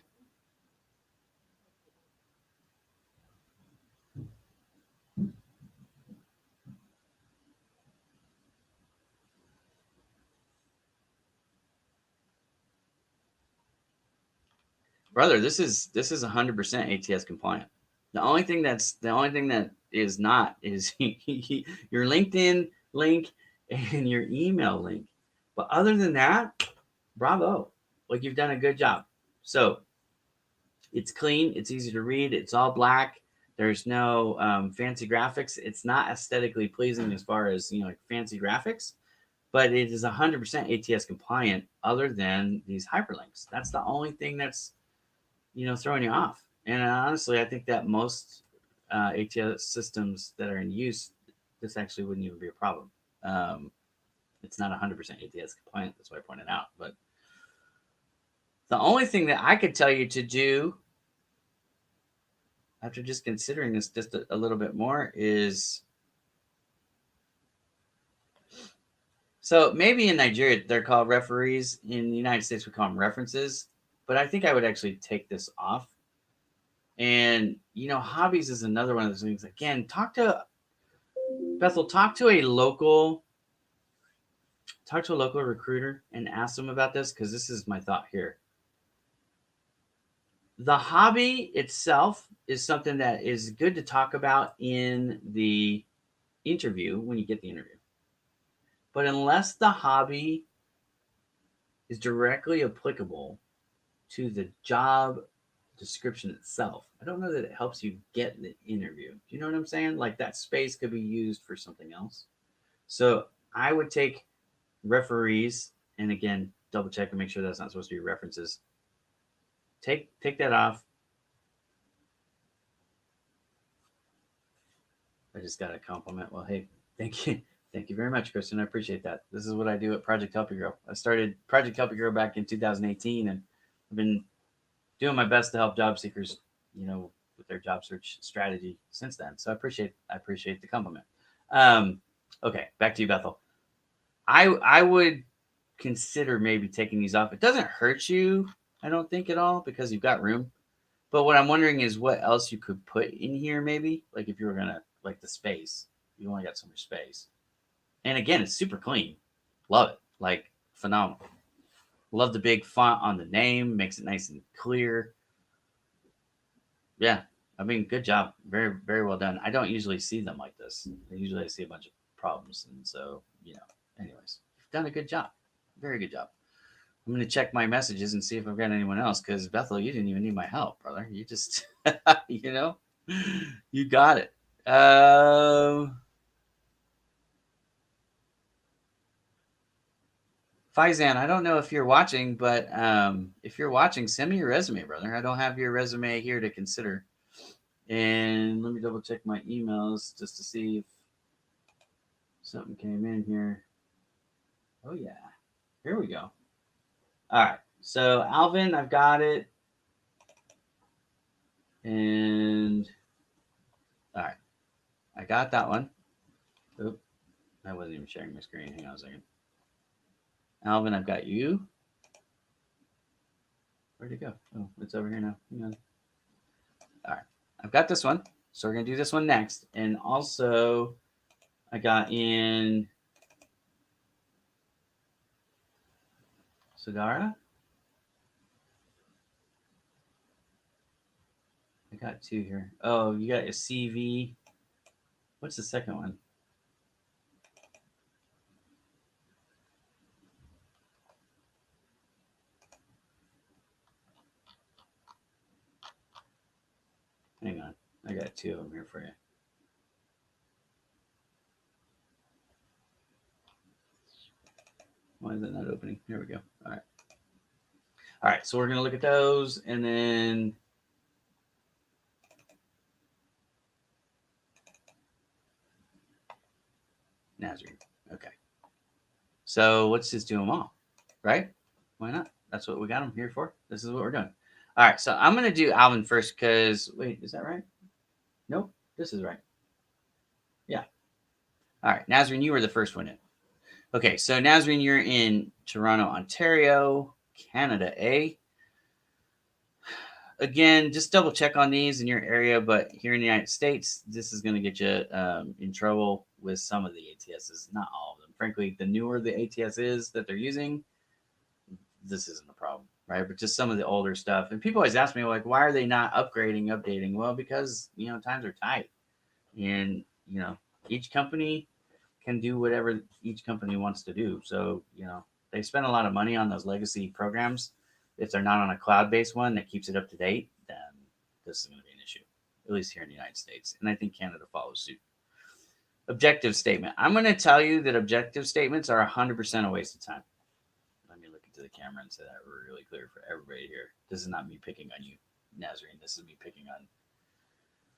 Brother, this is 100% ATS compliant. The only thing that is not is your LinkedIn link and your email link. But other than that, bravo. Like you've done a good job. So it's clean, it's easy to read, it's all black. There's no fancy graphics. It's not aesthetically pleasing as far as like fancy graphics, but it is 100% ATS compliant. Other than these hyperlinks, that's the only thing that's throwing you off. And honestly, I think that most ATS systems that are in use, this actually wouldn't even be a problem. It's not 100% ATS compliant. That's why I pointed out. But the only thing that I could tell you to do after just considering this just a little bit more is, so maybe in Nigeria they're called referees. In the United States we call them references. But I think I would actually take this off. And hobbies is another one of those things. Again, Bethel, talk to a local recruiter and ask them about this, because this is my thought here. The hobby itself is something that is good to talk about in the interview when you get the interview. But unless the hobby is directly applicable to the job description itself, I don't know that it helps you get the interview. Do you know what I'm saying? Like that space could be used for something else. So I would take referees, and again, double check and make sure that's not supposed to be references. Take that off. I just got a compliment. Well, hey, thank you. Thank you very much, Kristen. I appreciate that. This is what I do at Project Help You Grow. I started Project Help You Grow back in 2018, and I've been doing my best to help job seekers, with their job search strategy since then. So I appreciate the compliment. Okay, back to you, Bethel. I would consider maybe taking these off. It doesn't hurt you, I don't think, at all, because you've got room. But what I'm wondering is what else you could put in here, maybe. Like if you were gonna, like the space, you only got so much space. And again, it's super clean. Love it. Like phenomenal. Love the big font on the name, makes it nice and clear. Yeah, I mean, good job. Very, very well done. I don't usually see them like this. Usually I see a bunch of problems. And so, anyways, you've done a good job. Very good job. I'm going to check my messages and see if I've got anyone else because Bethel, you didn't even need my help, brother. You just, you got it. Faizan, I don't know if you're watching, but if you're watching, send me your resume, brother. I don't have your resume here to consider. And let me double check my emails just to see if something came in here. Oh, yeah. Here we go. All right. So, Alvin, I've got it. And, all right. I got that one. Oop. I wasn't even sharing my screen. Hang on a second. Alvin, I've got you. Where'd it go? Oh, it's over here now. Hang on. All right. I've got this one. So, we're going to do this one next. And also, I got in Sagara. I got two here. Oh, you got a CV. What's the second one? Hang on. I got two of them here for you. Why is it not opening? Here we go. All right. All right. So we're going to look at those and then Nazarene. Okay. So let's just do them all, right? Why not? That's what we got them here for. This is what we're doing. All right. So I'm going to do Alvin first because, wait, is that right? Nope. This is right. Yeah. All right. Nazarene, you were the first one in. Okay. So Nazarene, you're in Toronto, Ontario, Canada, eh? Again, just double check on these in your area, but here in the United States, this is going to get you in trouble with some of the ATSs, not all of them. Frankly, the newer the ATS is that they're using, this isn't a problem, right? But just some of the older stuff. And people always ask me, like, why are they not upgrading, updating? Well, because, times are tight. And, each company can do whatever each company wants to do. So, they spend a lot of money on those legacy programs. If they're not on a cloud-based one that keeps it up to date, then this is going to be an issue, at least here in the United States. And I think Canada follows suit. Objective statement. I'm going to tell you that objective statements are 100% a waste of time. Let me look into the camera and say that really clear for everybody here. This is not me picking on you, Nazarene. This is me picking on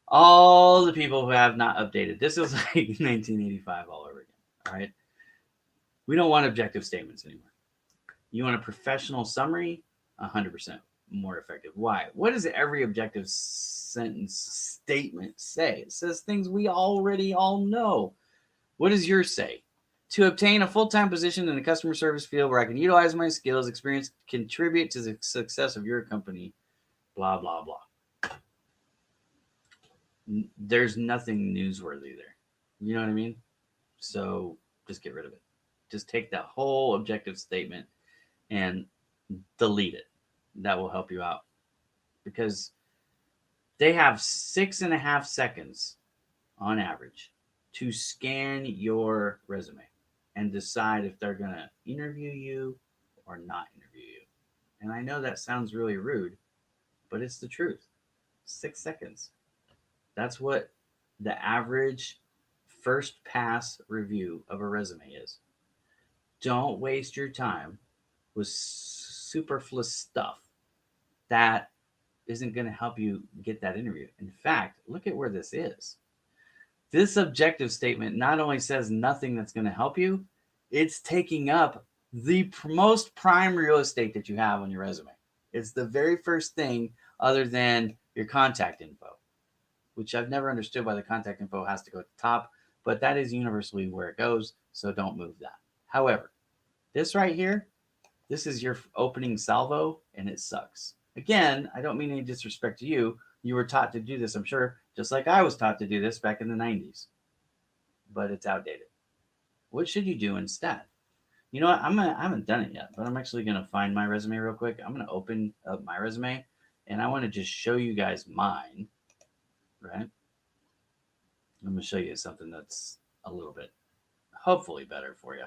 all the people who have not updated. This is like 1985 all over again. All right. We don't want objective statements anymore. You want a professional summary? 100% more effective. Why? What does every objective sentence statement say? It says things we already all know. What does yours say? To obtain a full-time position in the customer service field where I can utilize my skills, experience, contribute to the success of your company, blah, blah, blah. There's nothing newsworthy there. You know what I mean? So just get rid of it. Just take that whole objective statement and delete it. That will help you out because they have 6.5 seconds on average to scan your resume and decide if they're going to interview you or not interview you. And I know that sounds really rude, but it's the truth. 6 seconds. That's what the average first pass review of a resume is. Don't waste your time with superfluous stuff that isn't going to help you get that interview. In fact, look at where this is. This objective statement not only says nothing that's going to help you, it's taking up the most prime real estate that you have on your resume. It's the very first thing other than your contact info, which I've never understood why the contact info has to go at the top, but that is universally where it goes, so don't move that. However, this right here, this is your opening salvo, and it sucks. Again, I don't mean any disrespect to you. You were taught to do this, I'm sure, just like I was taught to do this back in the 90s. But it's outdated. What should you do instead? You know what? I haven't done it yet, but I'm actually gonna find my resume real quick. I'm gonna open up my resume, and I want to just show you guys mine. Right? I'm gonna show you something that's a little bit, hopefully, better for you.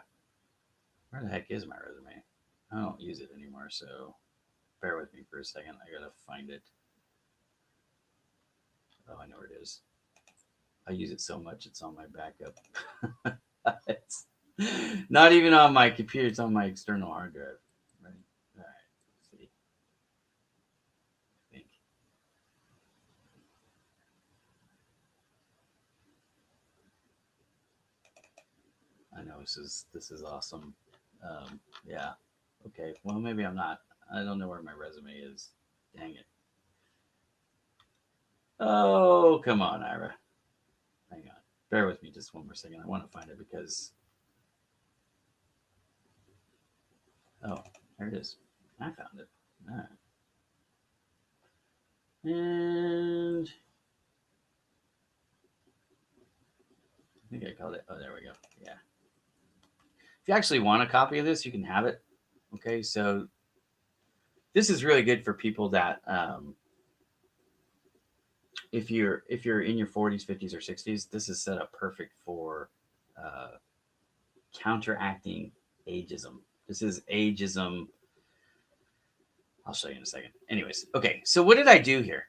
Where the heck is my resume? I don't use it anymore, so bear with me for a second. I gotta find it. Oh, I know where it is. I use it so much, it's on my backup. It's not even on my computer, it's on my external hard drive. Right? All right, let's see. I think. I know this is awesome. Yeah. Okay. Well, maybe I'm not. I don't know where my resume is. Dang it. Oh, come on, Ira. Hang on. Bear with me just one more second. I want to find it because. Oh, there it is. I found it. All right. And I think I called it. Oh, there we go. Yeah. If you actually want a copy of this, you can have it. Okay. So this is really good for people that, if you're in your 40s, 50s, or 60s, this is set up perfect for uh, counteracting ageism. This is ageism. I'll show you in a second. Anyways, okay. So what did I do here?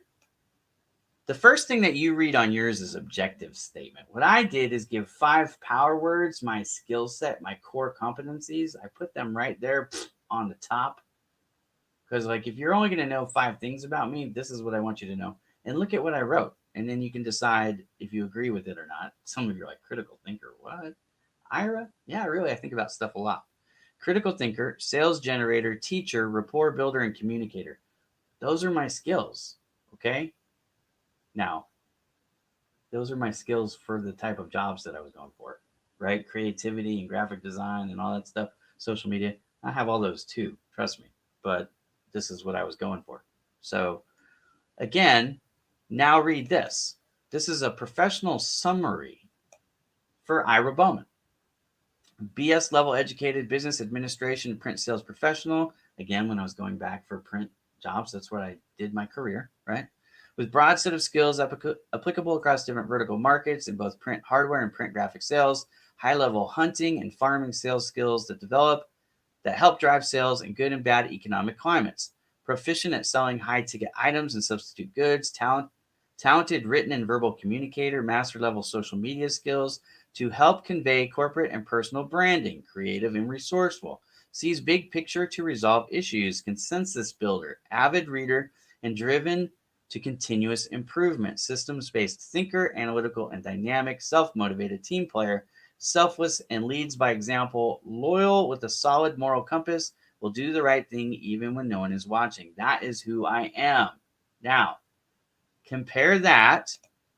The first thing that you read on yours is objective statement. What I did is give 5 power words, my skill set, my core competencies. I put them right there on the top. Because, like, if you're only going to know 5 things about me, this is what I want you to know. And look at what I wrote. And then you can decide if you agree with it or not. Some of you are like, critical thinker, what? Ira? Yeah, really, I think about stuff a lot. Critical thinker, sales generator, teacher, rapport builder, and communicator. Those are my skills. Okay? Now, those are my skills for the type of jobs that I was going for, right? Creativity and graphic design and all that stuff, social media. I have all those too, trust me. But this is what I was going for. So, again, now read this. This is a professional summary for Ira Bowman. BS level educated business administration print sales professional. Again, when I was going back for print jobs, that's where I did my career, right? With broad set of skills applicable across different vertical markets in both print hardware and print graphic sales, high level hunting and farming sales skills that help drive sales in good and bad economic climates. Proficient at selling high ticket items and substitute goods, talented written and verbal communicator, master level social media skills to help convey corporate and personal branding, creative and resourceful, sees big picture to resolve issues, consensus builder, avid reader, and driven to continuous improvement, systems based thinker, analytical and dynamic, self motivated team player, selfless and leads by example, loyal with a solid moral compass, will do the right thing even when no one is watching. That is who I am. Now, compare that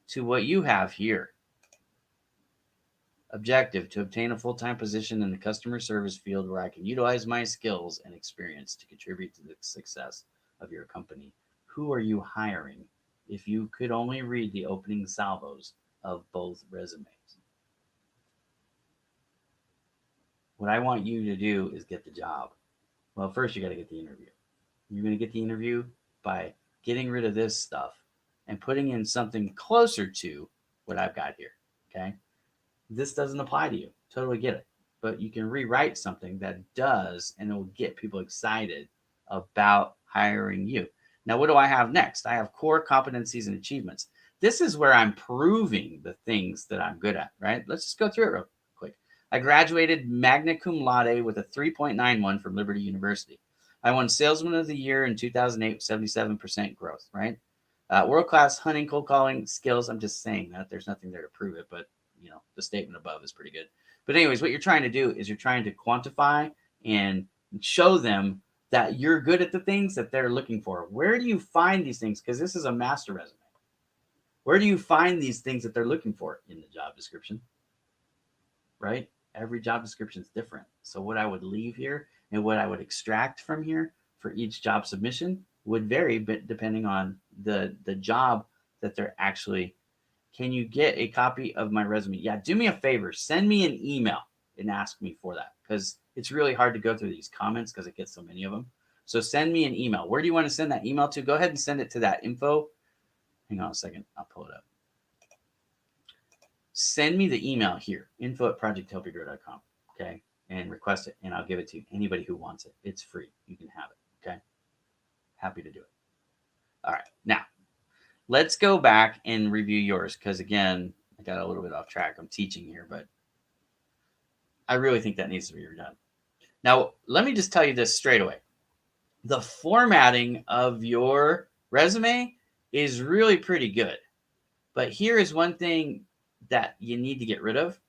to what you have here. Objective: to obtain a full time position in the customer service field where I can utilize my skills and experience to contribute to the success of your company. Who are you hiring? If you could only read the opening salvos of both resumes, what I want you to do is get the job. Well, first you got to get the interview. You're going to get the interview by getting rid of this stuff and putting in something closer to what I've got here. Okay. This doesn't apply to you. Totally get it. But you can rewrite something that does, and it will get people excited about hiring you. Now, what do I have next? I have core competencies and achievements. This is where I'm proving the things that I'm good at, right? Let's just go through it real quick. I graduated magna cum laude with a 3.91 from Liberty University. I won Salesman of the Year in 2008 with 77% growth, right? World-class hunting, cold calling skills. I'm just saying that. There's nothing there to prove it, but the statement above is pretty good. But anyways, what you're trying to do is you're trying to quantify and show them that you're good at the things that they're looking for. Where do you find these things? Because this is a master resume. Where do you find these things that they're looking for? In the job description, right? Every job description is different. So what I would leave here and what I would extract from here for each job submission would vary, but depending on the job that they're actually. Can you get a copy of my resume? Yeah, do me a favor. Send me an email and ask me for that, because it's really hard to go through these comments because it gets so many of them. So send me an email. Where do you want to send that email to? Go ahead and send it to that info. Hang on a second. I'll pull it up. Send me the email here, info@ProjectHelpYouGrow.com. Okay. And request it, and I'll give it to anybody who wants it. It's free. You can have it. Okay. Happy to do it. All right. Now, let's go back and review yours because, again, I got a little bit off track. I'm teaching here, but I really think that needs to be redone. Now, let me just tell you this straight away. The formatting of your resume is really pretty good. But here is one thing that you need to get rid of.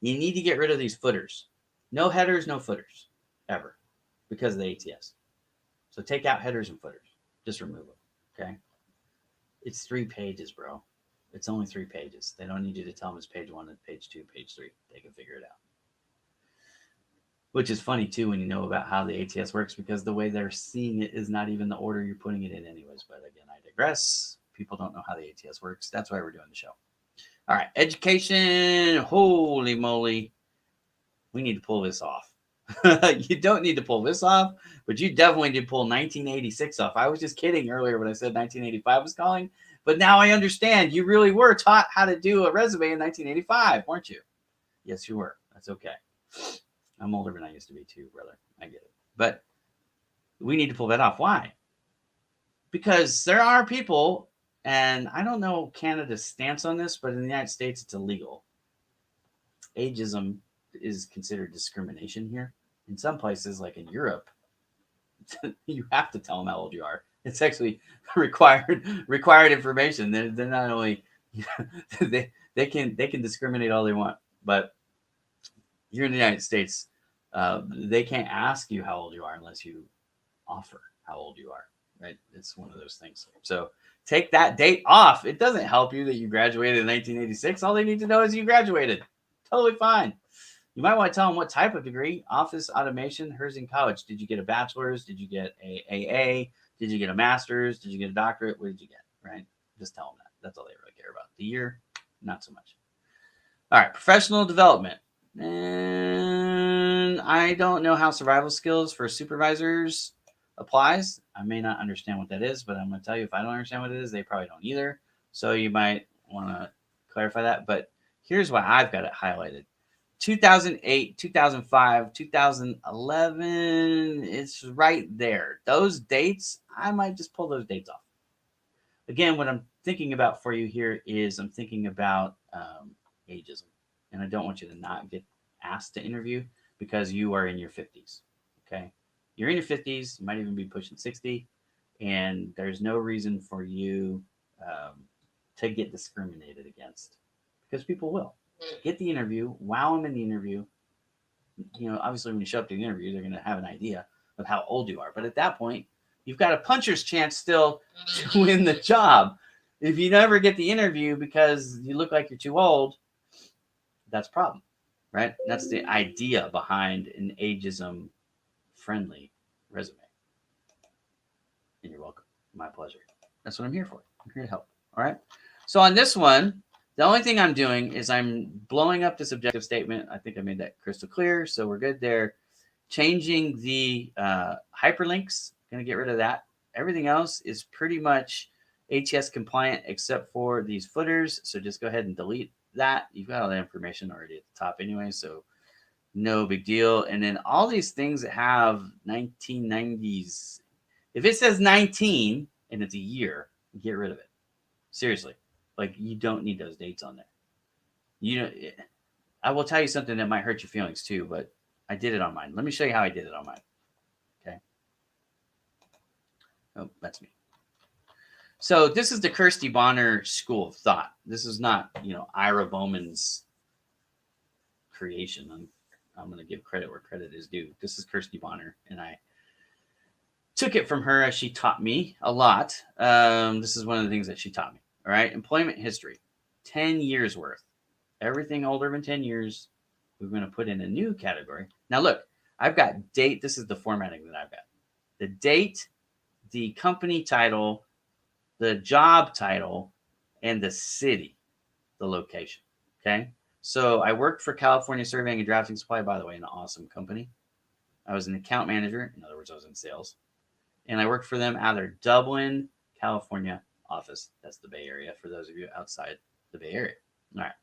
You need to get rid of these footers. No headers, no footers, ever, because of the ATS. So take out headers and footers. Just remove them, okay? It's 3 pages, bro. It's only 3 pages. They don't need you to tell them it's page 1 and page 2, page 3. They can figure it out. Which is funny, too, when you know about how the ATS works, because the way they're seeing it is not even the order you're putting it in anyways. But again, I digress. People don't know how the ATS works. That's why we're doing the show. All right, education. Holy moly. We need to pull this off. You don't need to pull this off, but you definitely did pull 1986 off. I was just kidding earlier when I said 1985 was calling, but now I understand. You really were taught how to do a resume in 1985, weren't you? Yes, you were. That's okay. I'm older than I used to be too, brother. I get it. But we need to pull that off. Why? Because there are people, and I don't know Canada's stance on this, but in the United States, it's illegal. Ageism is considered discrimination here. In some places, like in Europe, you have to tell them how old you are. It's actually required information. They're not only they can discriminate all they want, but here in the United States, they can't ask you how old you are unless you offer how old you are. Right? It's one of those things. So take that date off. It doesn't help you that you graduated in 1986. All they need to know is you graduated. Totally fine. You might want to tell them what type of degree. Office automation. Hers in college. Did you get a bachelor's? Did you get a AA? Did you get a master's? Did you get a doctorate? What did you get? Right? Just tell them that. That's all they really care about. The year, not so much. All right. Professional development. And I don't know how survival skills for supervisors applies. I may not understand what that is, but I'm going to tell you, if I don't understand what it is, they probably don't either. So you might want to clarify that. But here's why I've got it highlighted. 2008, 2005, 2011, it's right there. Those dates, I might just pull those dates off. Again, what I'm thinking about for you here is I'm thinking about ageism. And I don't want you to not get asked to interview because you are in your 50s, okay? You're in your 50s, you might even be pushing 60, and there's no reason for you to get discriminated against because people will. Get the interview, wow them in the interview. You know, obviously when you show up to the interview, they're going to have an idea of how old you are. But at that point, you've got a puncher's chance still to win the job. If you never get the interview because you look like you're too old, that's a problem, right? That's the idea behind an ageism-friendly resume. And you're welcome. My pleasure. That's what I'm here for. I'm here to help. All right? So on this one, the only thing I'm doing is I'm blowing up this objective statement. I think I made that crystal clear, so we're good there. Changing the hyperlinks. Going to get rid of that. Everything else is pretty much ATS compliant except for these footers, so just go ahead and delete that. You've got all that information already at the top anyway, so no big deal. And then all these things that have 1990s, if it says 19 and it's a year, get rid of it. Seriously. Like, you don't need those dates on there. You know, I will tell you something that might hurt your feelings too, but I did it on mine. Let me show you how I did it on mine. Okay. Oh, that's me. So this is the Kirsty Bonner School of Thought. This is not, Ira Bowman's creation. I'm going to give credit where credit is due. This is Kirsty Bonner, and I took it from her as she taught me a lot. This is one of the things that she taught me. All right, employment history, 10 years worth. Everything older than 10 years, we're going to put in a new category. Now look, I've got date. This is the formatting that I've got. The date, the company title, the job title, and the city, the location. Okay. So I worked for California Surveying and Drafting Supply, by the way, an awesome company. I was an account manager. In other words, I was in sales. And I worked for them out of their Dublin, California office. That's the Bay Area for those of you outside the Bay Area. All right.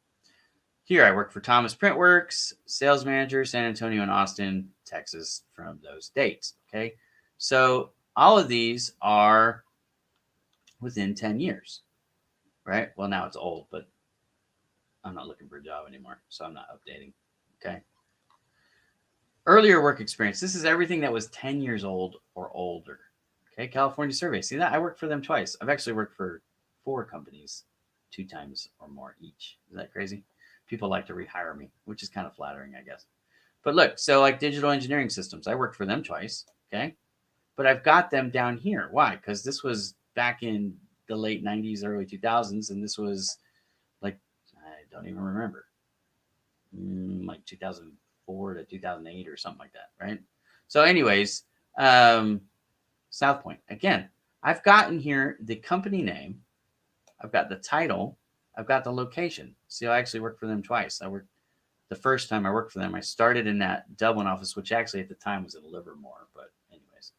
Here I work for Thomas Printworks, sales manager, San Antonio and Austin, Texas from those dates. Okay. So all of these are within 10 years, right? Well, now it's old, but I'm not looking for a job anymore, so I'm not updating. Okay. Earlier work experience. This is everything that was 10 years old or older. Okay. California Survey. See that? I worked for them twice. I've actually worked for 4 companies 2 times or more each. Is that crazy? People like to rehire me, which is kind of flattering, I guess. But look, so like digital engineering systems, I worked for them twice. Okay. But I've got them down here. Why? Because this was back in the late 90s, early 2000s. And this was like, I don't even remember, like 2004 to 2008 or something like that. Right. So anyways, South Point. Again, I've gotten here the company name. I've got the title. I've got the location. See, I actually worked for them twice. I worked the first time I worked for them. I started in that Dublin office, which actually at the time was in Livermore, but anyways,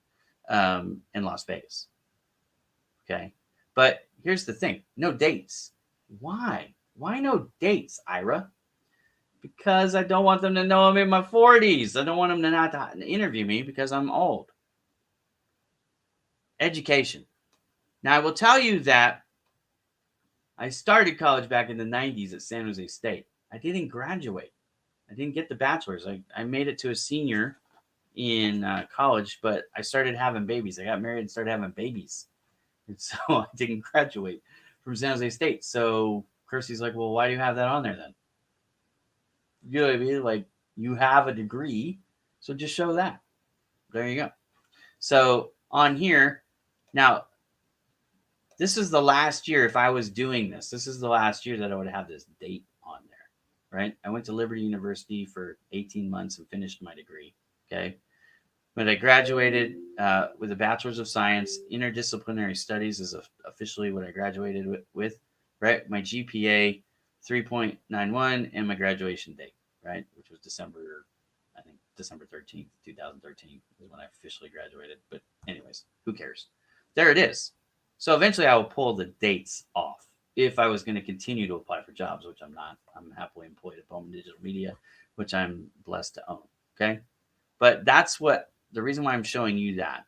in Las Vegas. Okay. But here's the thing. No dates. Why? Why no dates, Ira? Because I don't want them to know I'm in my 40s. I don't want them to not to interview me because I'm old. Education. Now, I will tell you that I started college back in the 90s at San Jose State. I didn't graduate. I didn't get the bachelor's. I made it to a senior in college, but I started having babies. I got married and started having babies. And so I didn't graduate from San Jose State. So Kirsty's like, well, why do you have that on there then? You know what I mean? Like, you have a degree, so just show that. There you go. So on here, now, this is the last year, if I was doing this, this is the last year that I would have this date on there, right? I went to Liberty University for 18 months and finished my degree, okay? But I graduated with a Bachelor's of Science. Interdisciplinary Studies is officially what I graduated with, right? My GPA, 3.91, and my graduation date, right? Which was December 13th, 2013 is when I officially graduated. But anyways, who cares? There it is. So eventually I will pull the dates off if I was going to continue to apply for jobs, which I'm not. I'm happily employed at Bowman Digital Media, which I'm blessed to own. Okay. But that's what the reason why I'm showing you that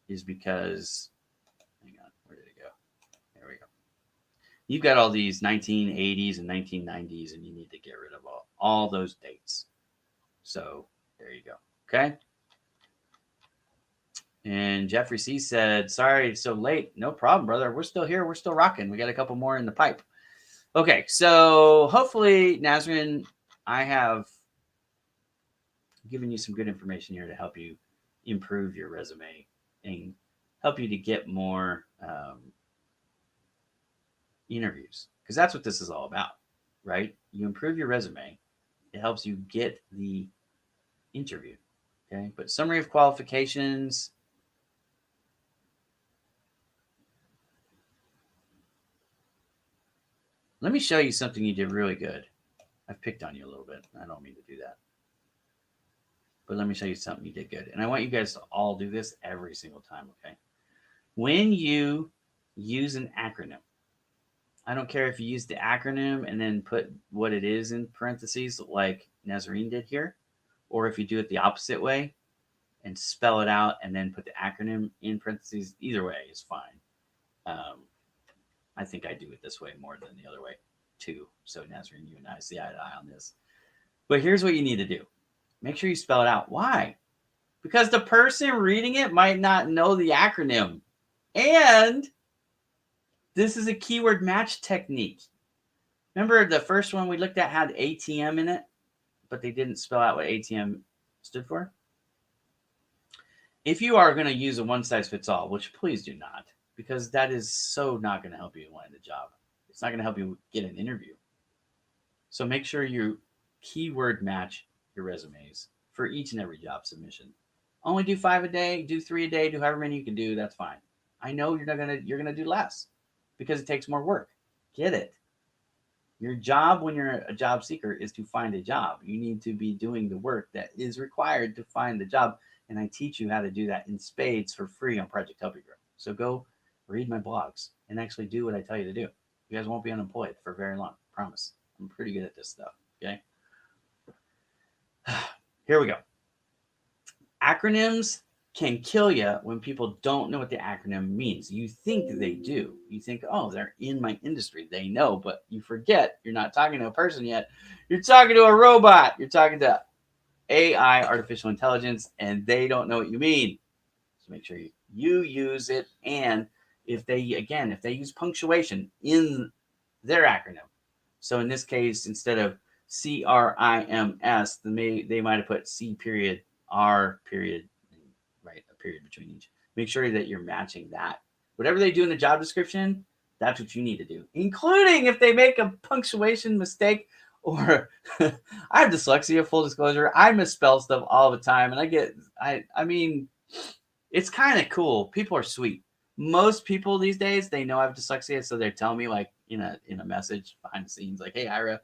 is because, hang on, where did it go? There we go. You've got all these 1980s and 1990s, and you need to get rid of all those dates. So there you go. Okay. And Jeffrey C said, sorry it's so late. No problem, brother. We're still here. We're still rocking. We got a couple more in the pipe. Okay. So hopefully, Nazrin, I have given you some good information here to help you improve your resume and help you to get more interviews, because that's what this is all about, right? You improve your resume. It helps you get the interview. Okay. But summary of qualifications. Let me show you something you did really good. I've picked on you a little bit. I don't mean to do that. But let me show you something you did good. And I want you guys to all do this every single time, okay? When you use an acronym, I don't care if you use the acronym and then put what it is in parentheses like Nazarene did here, or if you do it the opposite way and spell it out and then put the acronym in parentheses. Either way is fine. I think I do it this way more than the other way too. So Nazarene, you and I see eye to eye on this. But here's what you need to do. Make sure you spell it out. Why? Because the person reading it might not know the acronym. And this is a keyword match technique. Remember the first one we looked at had ATM in it, but they didn't spell out what ATM stood for? If you are going to use a one-size-fits-all, which please do not, because that is so not going to help you in landing the job. It's not going to help you get an interview. So make sure you keyword match your resumes for each and every job submission. Only do 5 a day, do 3 a day, do however many you can do. That's fine. I know you're gonna do less because it takes more work. Get it. Your job when you're a job seeker is to find a job. You need to be doing the work that is required to find the job. And I teach you how to do that in spades for free on Project Help You Grow. So go read my blogs and actually do what I tell you to do. You guys won't be unemployed for very long. I promise. I'm pretty good at this stuff. Okay. Here we go. Acronyms can kill you when people don't know what the acronym means. You think they do. You think, oh, they're in my industry. They know, but you forget you're not talking to a person yet. You're talking to a robot. You're talking to AI, artificial intelligence, and they don't know what you mean. So make sure you use it. And if they use punctuation in their acronym. So in this case, instead of CRIMS, they might have put C period, R period, right, a period between each. Make sure that you're matching that. Whatever they do in the job description, that's what you need to do, including if they make a punctuation mistake or I have dyslexia, full disclosure. I misspell stuff all the time, and I mean, it's kind of cool. People are sweet. Most people these days, they know I have dyslexia, so they're telling me like in a message behind the scenes, like, "Hey, Ira,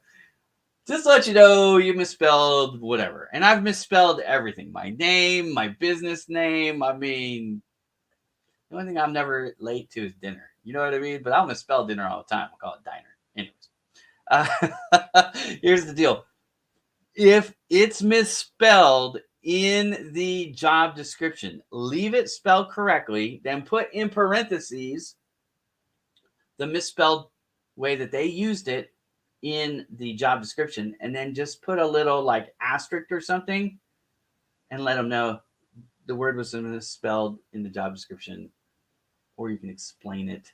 just to let you know you misspelled whatever." And I've misspelled everything. My name, my business name. I mean, the only thing I'm never late to is dinner. You know what I mean? But I'll misspell dinner all the time. I'll call it diner. Anyways, here's the deal. If it's misspelled in the job description, leave it spelled correctly, then put in parentheses the misspelled way that they used it in the job description, and then just put a little like asterisk or something and let them know the word was misspelled in the job description, or you can explain it.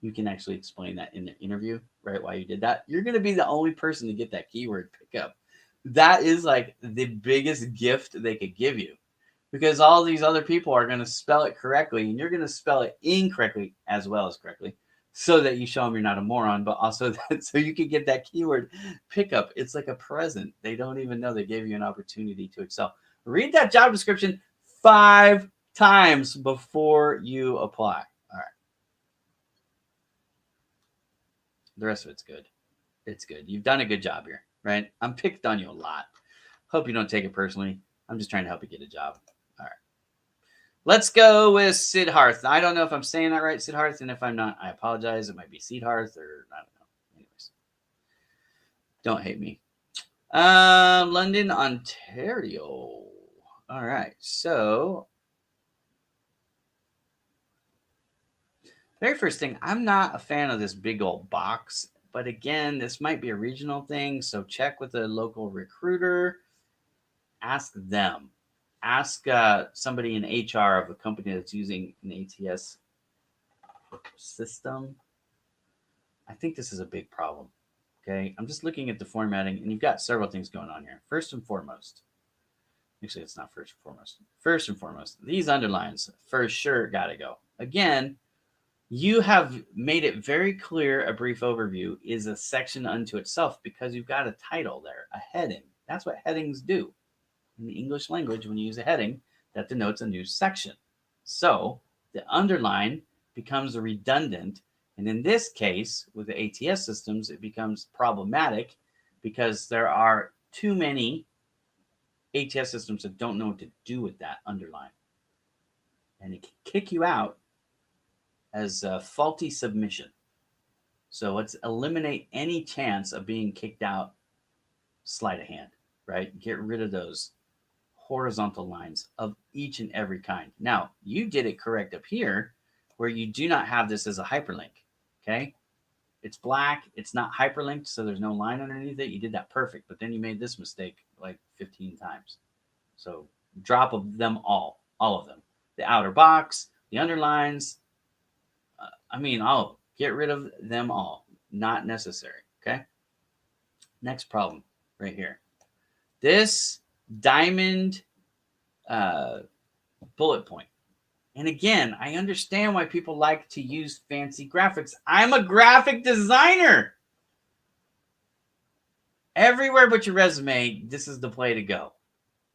You can actually explain that in the interview, right? Why you did that. You're going to be the only person to get that keyword pickup. That is like the biggest gift they could give you, because all these other people are going to spell it correctly and you're going to spell it incorrectly as well as correctly, so that you show them you're not a moron, but also that so you can get that keyword pickup. It's like a present. They don't even know they gave you an opportunity to excel. Read that job description 5 times before you apply. All right. The rest of it's good. It's good. You've done a good job here, right? I'm picked on you a lot. Hope you don't take it personally. I'm just trying to help you get a job. All right. Let's go with Sid Hearth. I don't know if I'm saying that right, Sid Hearth, and if I'm not, I apologize. It might be Sid Hearth, or I don't know. Anyways, don't hate me. London, Ontario. All right. So, very first thing, I'm not a fan of this big old box. But again, this might be a regional thing, so check with a local recruiter. Ask them. Ask somebody in HR of a company that's using an ATS system. I think this is a big problem. Okay, I'm just looking at the formatting, and you've got several things going on here. First and foremost, actually, it's not first and foremost. First and foremost, these underlines for sure got to go. Again, you have made it very clear a brief overview is a section unto itself because you've got a title there, a heading. That's what headings do. In the English language, when you use a heading, that denotes a new section. So the underline becomes redundant. And in this case, with the ATS systems, it becomes problematic because there are too many ATS systems that don't know what to do with that underline. And it can kick you out as a faulty submission. So let's eliminate any chance of being kicked out sleight of hand, right? Get rid of those horizontal lines of each and every kind. Now, you did it correct up here where you do not have this as a hyperlink, okay? It's black, it's not hyperlinked, so there's no line underneath it. You did that perfect, but then you made this mistake like 15 times. So drop of them all of them. The outer box, the underlines, I'll get rid of them all. Not necessary, okay? Next problem right here. This diamond bullet point. And again, I understand why people like to use fancy graphics. I'm a graphic designer. Everywhere but your resume, this is the play to go.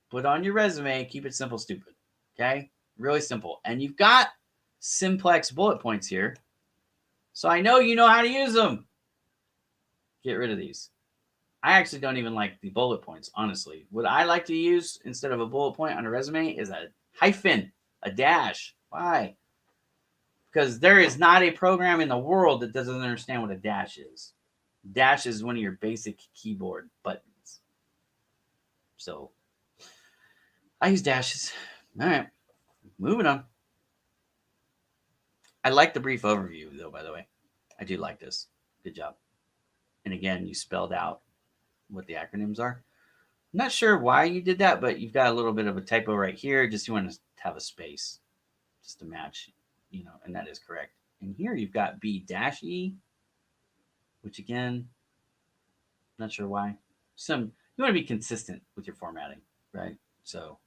Put on your resume, keep it simple, stupid. Okay? Really simple. And you've got simplex bullet points here. So I know you know how to use them. Get rid of these. I actually don't even like the bullet points, honestly. What I like to use instead of a bullet point on a resume is a hyphen, a dash. Why? Because there is not a program in the world that doesn't understand what a dash is. Dash is one of your basic keyboard buttons. So I use dashes. All right, moving on. I like the brief overview, though, by the way. I do like this. Good job. And again, you spelled out what the acronyms are. I'm not sure why you did that, but you've got a little bit of a typo right here. Just you want to have a space just to match, and that is correct. And here you've got B-E, which again, not sure why. You want to be consistent with your formatting, right? So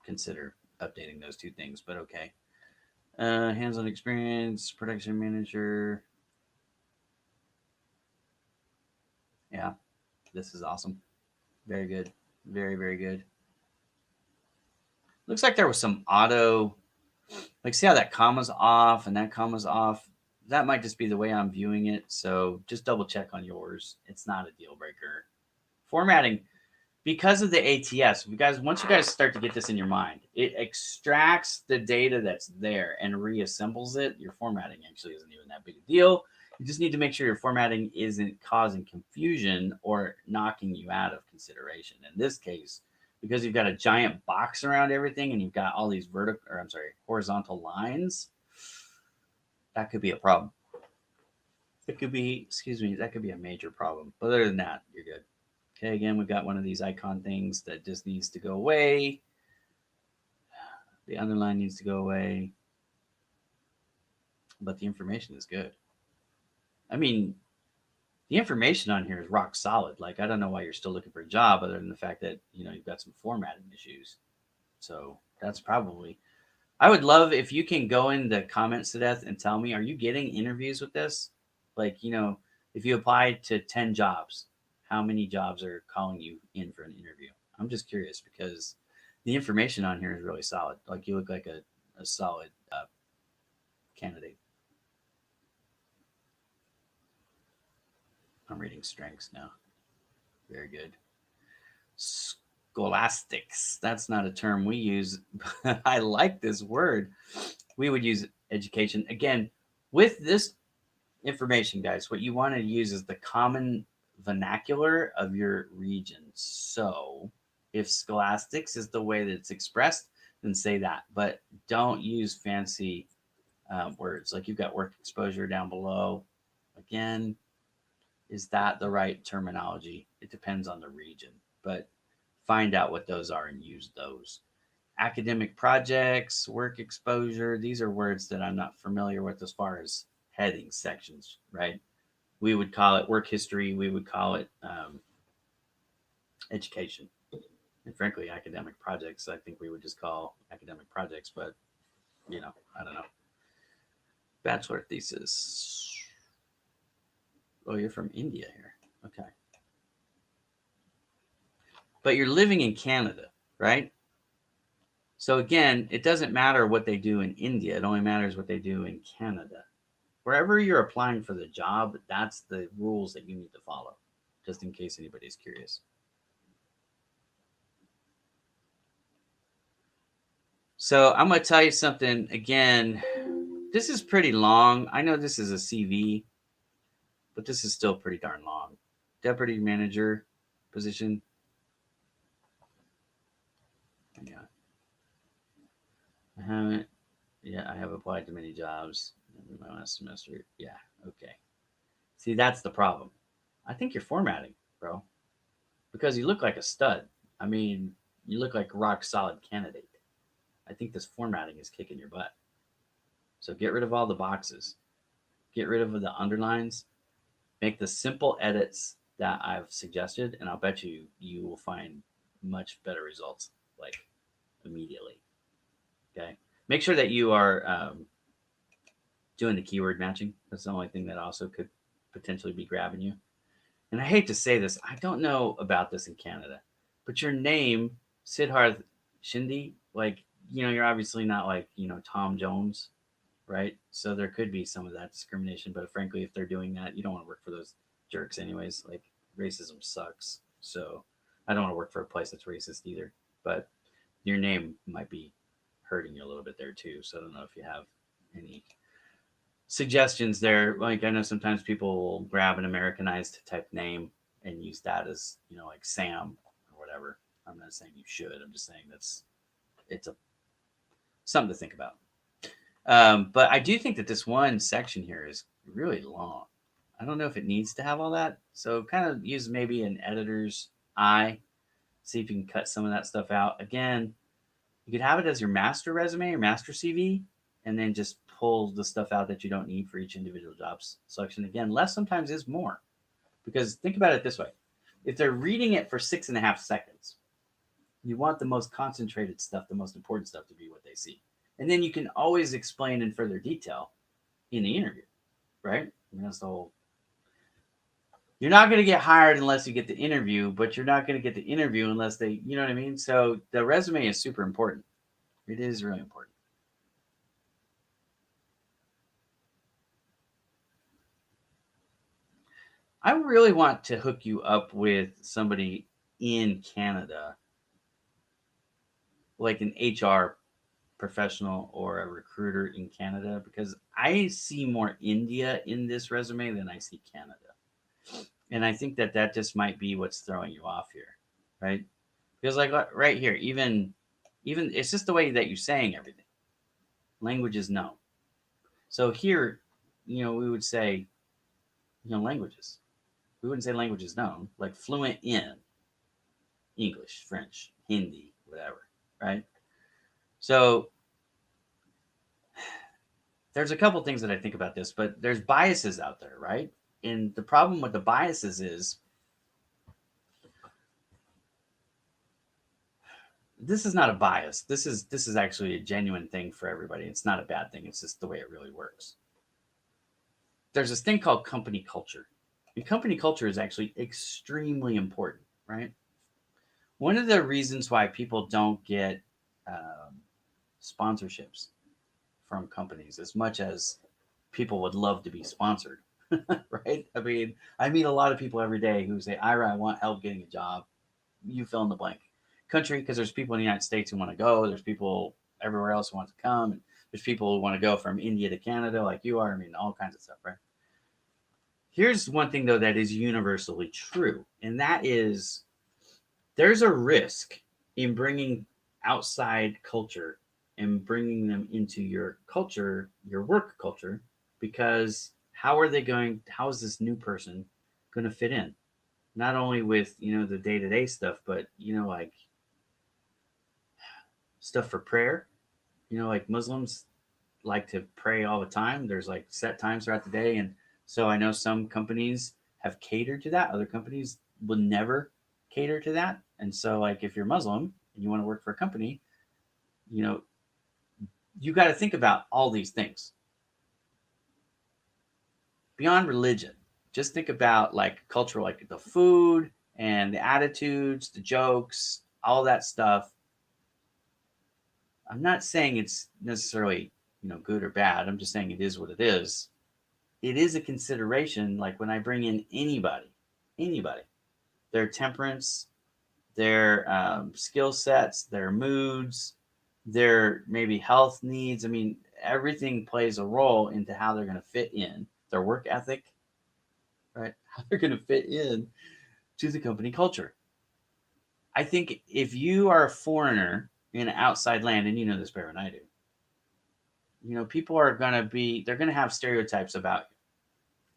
consider updating those two things, but okay. Hands-on experience, production manager. Yeah, this is awesome. Very good. Very, very good. Looks like there was some auto, like see how that comma's off and that comma's off? That might just be the way I'm viewing it. So just double check on yours. It's not a deal breaker. Formatting, because of the ATS, once you guys start to get this in your mind, it extracts the data that's there and reassembles it. Your formatting actually isn't even that big a deal. You just need to make sure your formatting isn't causing confusion or knocking you out of consideration. In this case, because you've got a giant box around everything and you've got all these horizontal lines, that could be a problem. That could be a major problem. But other than that, you're good. Okay, again, we've got one of these icon things that just needs to go away. The underline needs to go away. But the information is good. I mean, the information on here is rock solid. Like, I don't know why you're still looking for a job other than the fact that, you've got some formatting issues. So that's probably, I would love if you can go in the comments to death and tell me, are you getting interviews with this? Like, if you applied to 10 jobs, how many jobs are calling you in for an interview? I'm just curious because the information on here is really solid. Like, you look like a solid candidate. I'm reading strengths now. Very good. Scholastics. That's not a term we use. I like this word. We would use education. Again, with this information, guys, what you want to use is the common vernacular of your region. So if scholastics is the way that it's expressed, then say that. But don't use fancy words. Like you've got work exposure down below. Again, is that the right terminology? It depends on the region. But find out what those are and use those. Academic projects, work exposure, these are words that I'm not familiar with as far as heading sections, right? We would call it work history. We would call it education. And frankly, academic projects, I think we would just call academic projects, but I don't know. Bachelor thesis. Oh, you're from India here. Okay. But you're living in Canada, right? So again, it doesn't matter what they do in India. It only matters what they do in Canada. Wherever you're applying for the job, that's the rules that you need to follow, just in case anybody's curious. So I'm going to tell you something again. This is pretty long. I know this is a CV, but this is still pretty darn long. Deputy manager position. Yeah. I have applied to many jobs in my last semester. Yeah. Okay. See, that's the problem. I think you're formatting, bro, because you look like a stud. I mean, you look like a rock solid candidate. I think this formatting is kicking your butt. So get rid of all the boxes. Get rid of the underlines. Make the simple edits that I've suggested, and I'll bet you will find much better results like immediately. Okay. Make sure that you are doing the keyword matching. That's the only thing that also could potentially be grabbing you. And I hate to say this, I don't know about this in Canada, but your name, Sid Hearth Shindy, like, you're obviously not like, Tom Jones, right? So there could be some of that discrimination, but frankly, if they're doing that, you don't want to work for those jerks anyways. Like racism sucks. So I don't want to work for a place that's racist either. But your name might be hurting you a little bit there too. So I don't know if you have any suggestions there. Like I know sometimes people will grab an Americanized type name and use that as, like Sam or whatever. I'm not saying you should. I'm just saying it's a something to think about. But I do think that this one section here is really long. I don't know if it needs to have all that. So kind of use maybe an editor's eye. See if you can cut some of that stuff out. Again, you could have it as your master resume or master CV, and then just pull the stuff out that you don't need for each individual job selection. Again, less sometimes is more. Because think about it this way. If they're reading it for 6.5 seconds, you want the most concentrated stuff, the most important stuff to be what they see. And then you can always explain in further detail in the interview, right? I mean, that's the whole. You're not going to get hired unless you get the interview, but you're not going to get the interview unless they, you know what I mean? So the resume is super important. It is really important. I really want to hook you up with somebody in Canada, like an HR professional or a recruiter in Canada, because I see more India in this resume than I see Canada. And I think that just might be what's throwing you off here, right? Because like right here, even it's just the way that you're saying everything. Language is known. So here, we would say, languages. We wouldn't say language is known, like fluent in English, French, Hindi, whatever, right? So there's a couple things that I think about this, but there's biases out there, right? And the problem with the biases is this is not a bias. This is actually a genuine thing for everybody. It's not a bad thing. It's just the way it really works. There's this thing called company culture. And company culture is actually extremely important, right? One of the reasons why people don't get sponsorships from companies as much as people would love to be sponsored, right? I mean, I meet a lot of people every day who say, Ira, I want help getting a job. You fill in the blank. Country, because there's people in the United States who want to go. There's people everywhere else who want to come. And there's people who want to go from India to Canada like you are. I mean, all kinds of stuff, right? Here's one thing, though, that is universally true. And that is there's a risk in bringing outside culture and bringing them into your culture, your work culture, because how is this new person going to fit in? Not only with, the day-to-day stuff, but, like stuff for prayer, like Muslims like to pray all the time. There's like set times throughout the day. And so I know some companies have catered to that. Other companies will never cater to that. And so like if you're Muslim and you want to work for a company, you got to think about all these things beyond religion. Just think about like culture, like the food and the attitudes, the jokes, all that stuff. I'm not saying it's necessarily, good or bad. I'm just saying it is what it is. It is a consideration. Like when I bring in anybody, their temperance, their skill sets, their moods, their maybe health needs. I mean, everything plays a role into how they're going to fit in, their work ethic, right? How they're going to fit in to the company culture. I think if you are a foreigner in an outside land, and you know this better than I do, people are going to they're going to have stereotypes about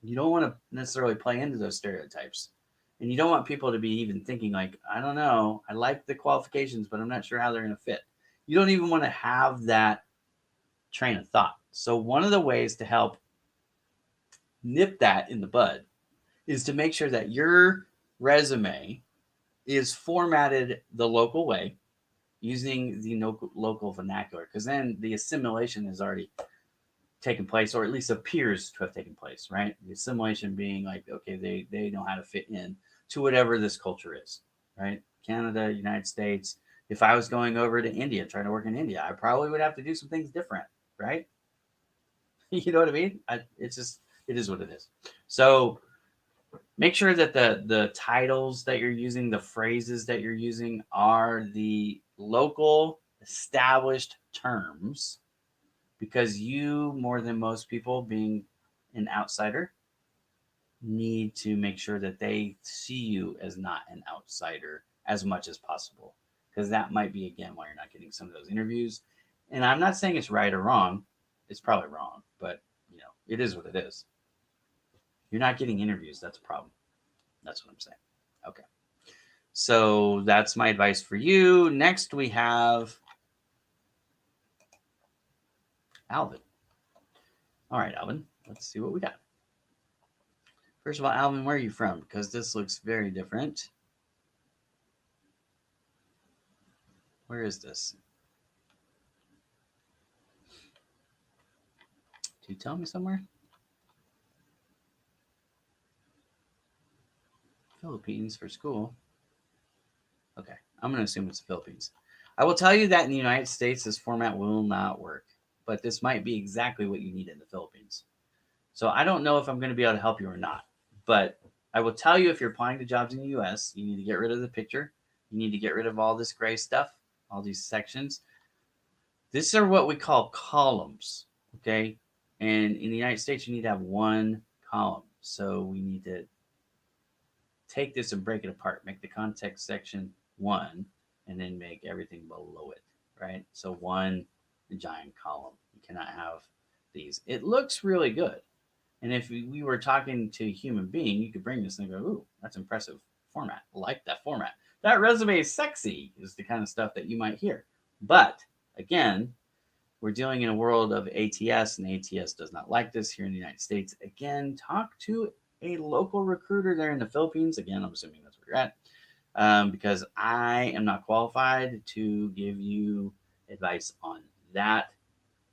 you. You don't want to necessarily play into those stereotypes. And you don't want people to be even thinking like, I don't know, I like the qualifications, but I'm not sure how they're going to fit. You don't even want to have that train of thought. So one of the ways to help nip that in the bud is to make sure that your resume is formatted the local way using the local vernacular, because then the assimilation has already taken place, or at least appears to have taken place, right? The assimilation being like, okay, they know how to fit in to whatever this culture is, right? Canada, United States. If I was going over to India, trying to work in India, I probably would have to do some things different, right? You know what I mean? It is what it is. So Make sure that the titles that you're using, the phrases that you're using are the local established terms, because you, more than most people, being an outsider, need to make sure that they see you as not an outsider as much as possible, because that might be again why you're not getting some of those interviews. And I'm not saying it's right or wrong. It's probably wrong, but it is what it is. You're not getting interviews. That's a problem. That's what I'm saying. Okay. So that's my advice for you. Next, we have Alvin. All right, Alvin, let's see what we got. First of all, Alvin, where are you from? Because this looks very different. Where is this? Can you tell me somewhere? Philippines for school. Okay, I'm going to assume it's the Philippines. I will tell you that in the United States, this format will not work, but this might be exactly what you need in the Philippines. So I don't know if I'm going to be able to help you or not, but I will tell you, if you're applying to jobs in the US, you need to get rid of the picture. You need to get rid of all this gray stuff, all these sections. These are what we call columns, okay? And in the United States, you need to have one column. So we need to take this and break it apart, make the context section one, and then make everything below it, right? So one giant column. You cannot have these. It looks really good. And if we were talking to a human being, you could bring this and go, ooh, that's impressive format. I like that format. That resume is sexy, is the kind of stuff that you might hear. But again, we're dealing in a world of ATS, and ATS does not like this here in the United States. Again, talk to a local recruiter there in the Philippines. Again, I'm assuming that's where you're at, because I am not qualified to give you advice on that.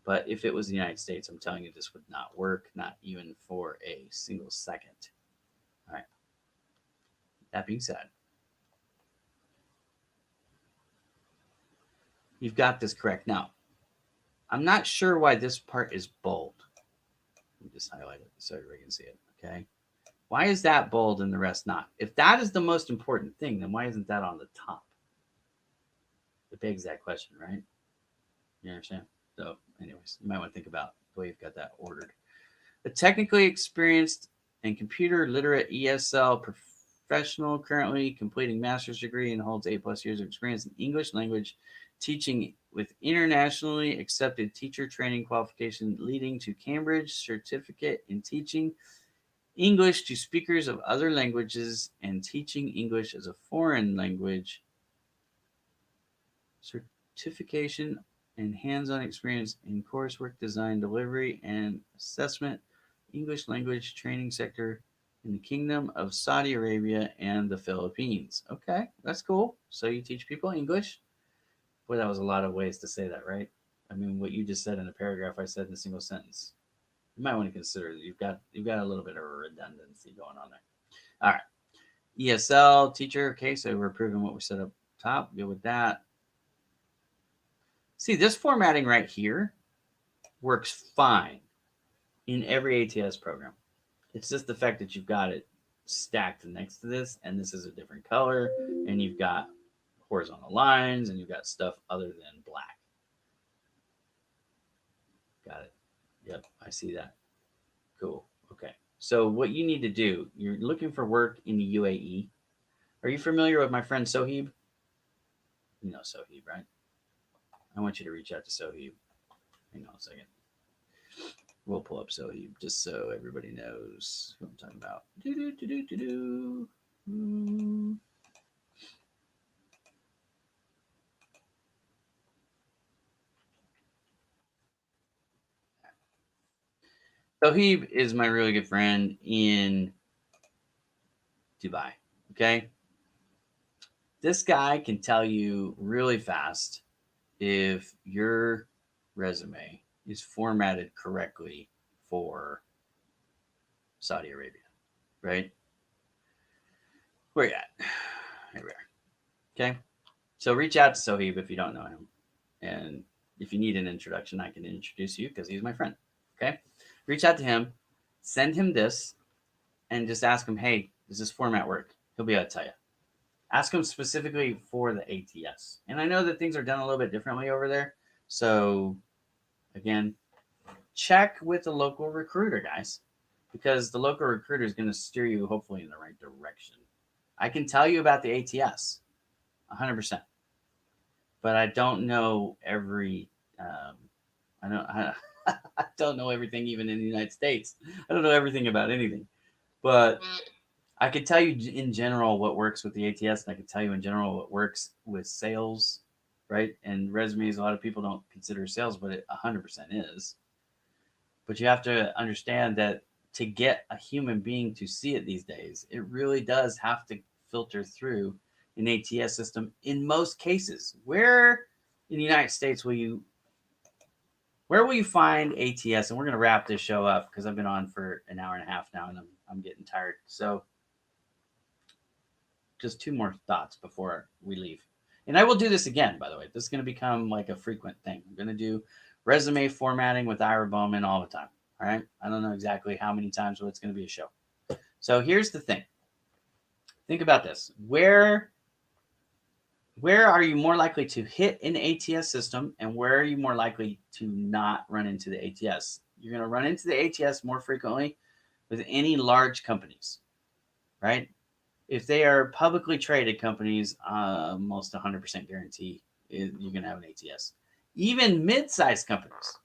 But if it was the United States, I'm telling you, this would not work, not even for a single second. All right. That being said, you've got this correct. Now, I'm not sure why this part is bold. Let me just highlight it so everybody can see it. Okay. Why is that bold and the rest not? If that is the most important thing, then why isn't that on the top? It begs that question, right? You understand? So, anyways, you might want to think about the way you've got that ordered. A technically experienced and computer literate ESL professional, currently completing master's degree and holds 8+ years of experience in English language teaching with internationally accepted teacher training qualification, leading to Cambridge certificate in teaching English to speakers of other languages and teaching English as a foreign language, certification and hands-on experience in coursework design, delivery, and assessment, English language training sector in the Kingdom of Saudi Arabia and the Philippines. Okay, that's cool. So you teach people English. Boy, that was a lot of ways to say that, right? I mean, what you just said in a paragraph, I said in a single sentence. You might want to consider that you've got a little bit of a redundancy going on there. All right. ESL teacher. Okay, so we're approving what we set up top. Good with that. See, this formatting right here works fine in every ATS program. It's just the fact that you've got it stacked next to this, and this is a different color, and you've got horizontal lines, and you've got stuff other than black. Got it. Yep, I see that. Cool. Okay. So what you need to do, you're looking for work in the UAE. Are you familiar with my friend Sohib? You know Sohib, right? I want you to reach out to Sohib. Hang on a second. We'll pull up Sohib just so everybody knows who I'm talking about. Sohib is my really good friend in Dubai. Okay. This guy can tell you really fast if your resume is formatted correctly for Saudi Arabia, right? Where you at? Here we are. Okay. So reach out to Sohib if you don't know him. And if you need an introduction, I can introduce you because he's my friend. Okay. Reach out to him, send him this, and just ask him, hey, Does this format work? He'll be able to tell you. Ask him specifically for the ATS. And I know that things are done a little bit differently over there. So, again, check with the local recruiter, guys, because the local recruiter is going to steer you hopefully in the right direction. I can tell you about the ATS 100%, but I don't know every. I don't. I don't know everything, even in the United States. I don't know everything about anything, but I could tell you in general what works with the ATS, and I could tell you in general what works with sales, right? And resumes. A lot of people don't consider sales, but it 100% is. But you have to understand that to get a human being to see it these days, it really does have to filter through an ATS system in most cases. Where in the United States where will you find ATS? And we're going to wrap this show up because I've been on for an hour and a half now and I'm getting tired. So just two more thoughts before we leave. And I will do this again, by the way. This is going to become like a frequent thing. I'm going to do resume formatting with Ira Bowman all the time. All right. I don't know exactly how many times, but it's going to be a show. So here's the thing. Think about this. Where are you more likely to hit an ATS system, and where are you more likely to not run into the ATS? You're going to run into the ATS more frequently with any large companies, right? If they are publicly traded companies, almost 100% guarantee you're going to have an ATS. Even mid-sized companies,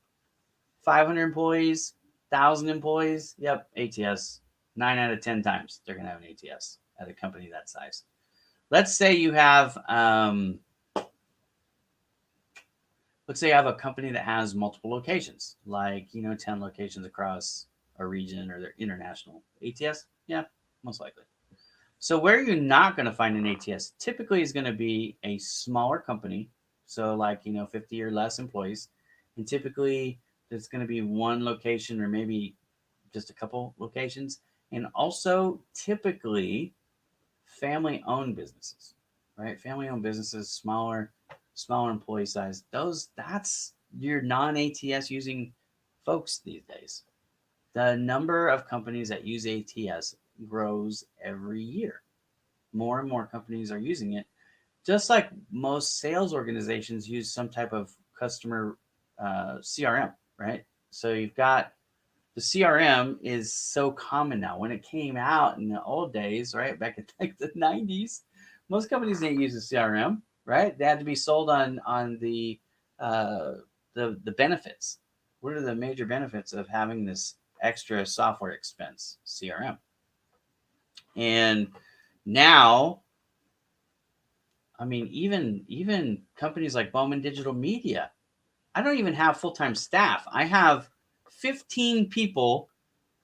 500 employees, 1,000 employees, yep, ATS. 9 out of 10 times they're going to have an ATS at a company that size. Let's say you have, let's say you have a company that has multiple locations, like 10 locations across a region, or they're international. ATS, yeah, most likely. So where you're not going to find an ATS typically is going to be a smaller company, so like 50 or less employees, and typically there's going to be one location or maybe just a couple locations, and also typically family-owned businesses, right? Family-owned businesses, smaller employee size. That's your non-ATS using folks these days. The number of companies that use ATS grows every year. More and more companies are using it, just like most sales organizations use some type of customer CRM, right? So you've got the CRM is so common now. When it came out in the old days, right, back in like the 90s, most companies didn't use a CRM, right? They had to be sold on the benefits. What are the major benefits of having this extra software expense, CRM? And now, I mean, even companies like Bowman Digital Media, I don't even have full-time staff. I have 15 people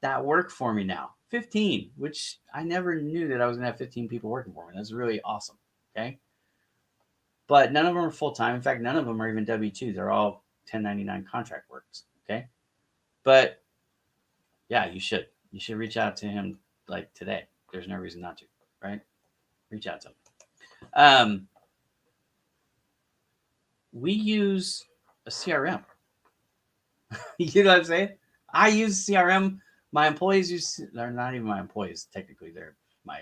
that work for me now. 15, which I never knew that I was going to have 15 people working for me. That's really awesome. Okay. But none of them are full-time. In fact, none of them are even W-2. They're all 1099 contract works. Okay. But yeah, you should reach out to him like today. There's no reason not to, right? Reach out to him. We use a CRM. You know what I'm saying? I use CRM. My employees they're not even my employees. Technically, they're my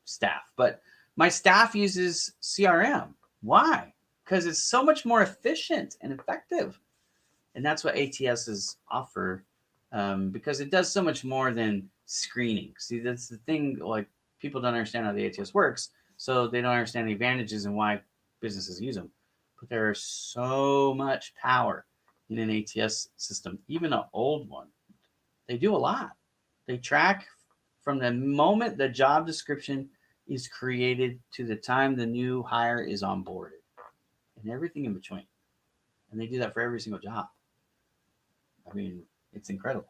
staff. But my staff uses CRM. Why? Because it's so much more efficient and effective. And that's what ATSs offer, because it does so much more than screening. See, that's the thing. Like, people don't understand how the ATS works, so they don't understand the advantages and why businesses use them. But there is so much power in an ATS system, even an old one. They do a lot. They track from the moment the job description is created to the time the new hire is onboarded, and everything in between. And they do that for every single job. I mean, it's incredible.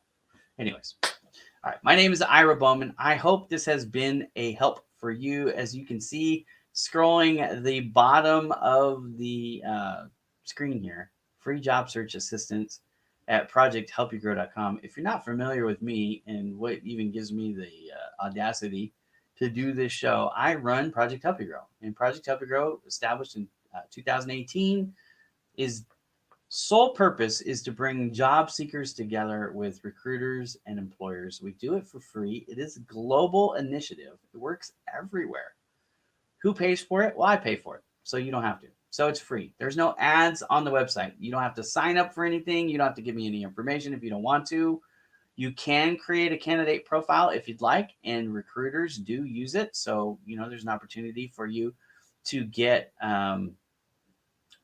Anyways, all right. My name is Ira Bowman. I hope this has been a help for you. As you can see, scrolling the bottom of the screen here, free job search assistance at ProjectHelpYouGrow.com. If you're not familiar with me and what even gives me the audacity to do this show, I run Project Help You Grow. And Project Help You Grow, established in 2018, is sole purpose is to bring job seekers together with recruiters and employers. We do it for free. It is a global initiative. It works everywhere. Who pays for it? Well, I pay for it, so you don't have to. So it's free. There's no ads on the website. You don't have to sign up for anything. You don't have to give me any information if you don't want to. You can create a candidate profile if you'd like, and recruiters do use it. So, there's an opportunity for you to get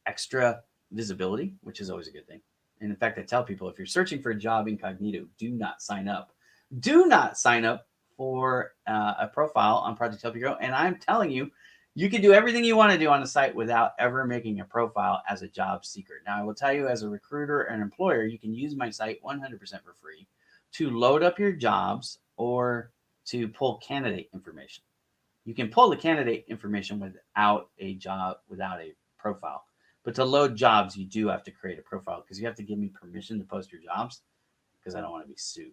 extra visibility, which is always a good thing. And in fact, I tell people, if you're searching for a job incognito, do not sign up. Do not sign up for a profile on Project Help You Grow. And I'm telling you, you can do everything you want to do on the site without ever making a profile as a job seeker. Now, I will tell you, as a recruiter and employer, you can use my site 100% for free to load up your jobs or to pull candidate information. You can pull the candidate information without a job, without a profile. But to load jobs, you do have to create a profile because you have to give me permission to post your jobs because I don't want to be sued.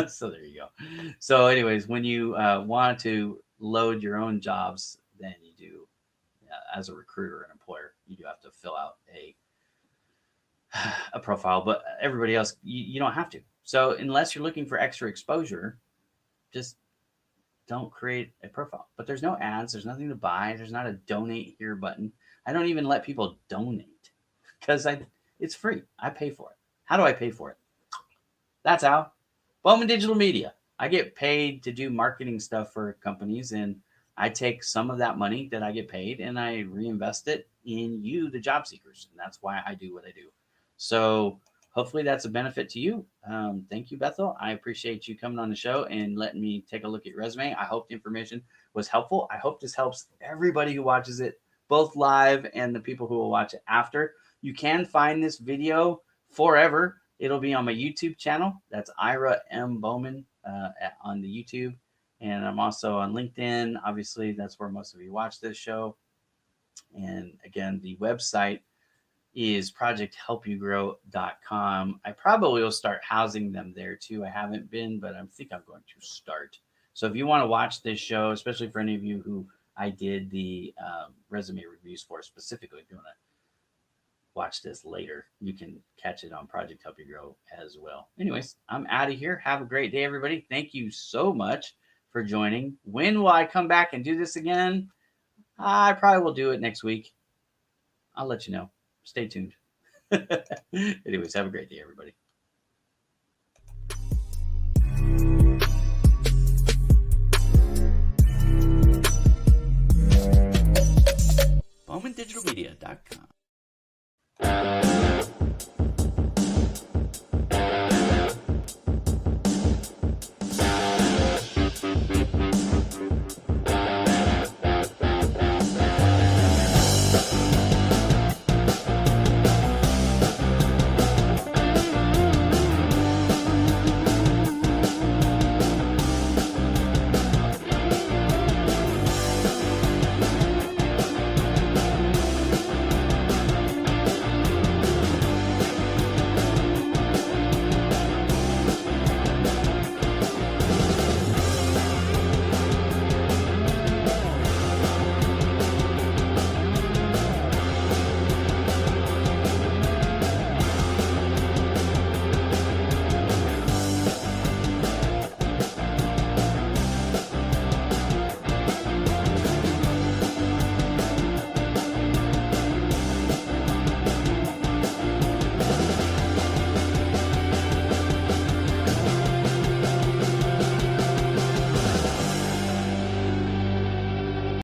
So there you go. So anyways, when you want to load your own jobs, then you do, as a recruiter and employer, you do have to fill out a profile. But everybody else, you don't have to. So unless you're looking for extra exposure, just don't create a profile. But there's no ads. There's nothing to buy. There's not a donate here button. I don't even let people donate because it's free. I pay for it. How do I pay for it? That's how. Bowman Digital Media. I get paid to do marketing stuff for companies, and I take some of that money that I get paid and I reinvest it in you, the job seekers. And that's why I do what I do. So hopefully that's a benefit to you. Thank you, Bethel. I appreciate you coming on the show and letting me take a look at your resume. I hope the information was helpful. I hope this helps everybody who watches it, both live and the people who will watch it after. You can find this video forever. It'll be on my YouTube channel. That's Ira M. Bowman on the YouTube. And I'm also on LinkedIn. Obviously, that's where most of you watch this show. And again, the website is ProjectHelpYouGrow.com. I probably will start housing them there too. I haven't been, but I think I'm going to start. So if you want to watch this show, especially for any of you who I did the resume reviews for specifically, if you want to watch this later, you can catch it on Project Help You Grow as well. Anyways, I'm out of here. Have a great day, everybody. Thank you so much for joining. When will I come back and do this again? I probably will do it next week. I'll let you know. Stay tuned. Anyways, have a great day, everybody. BowmanDigitalMedia.com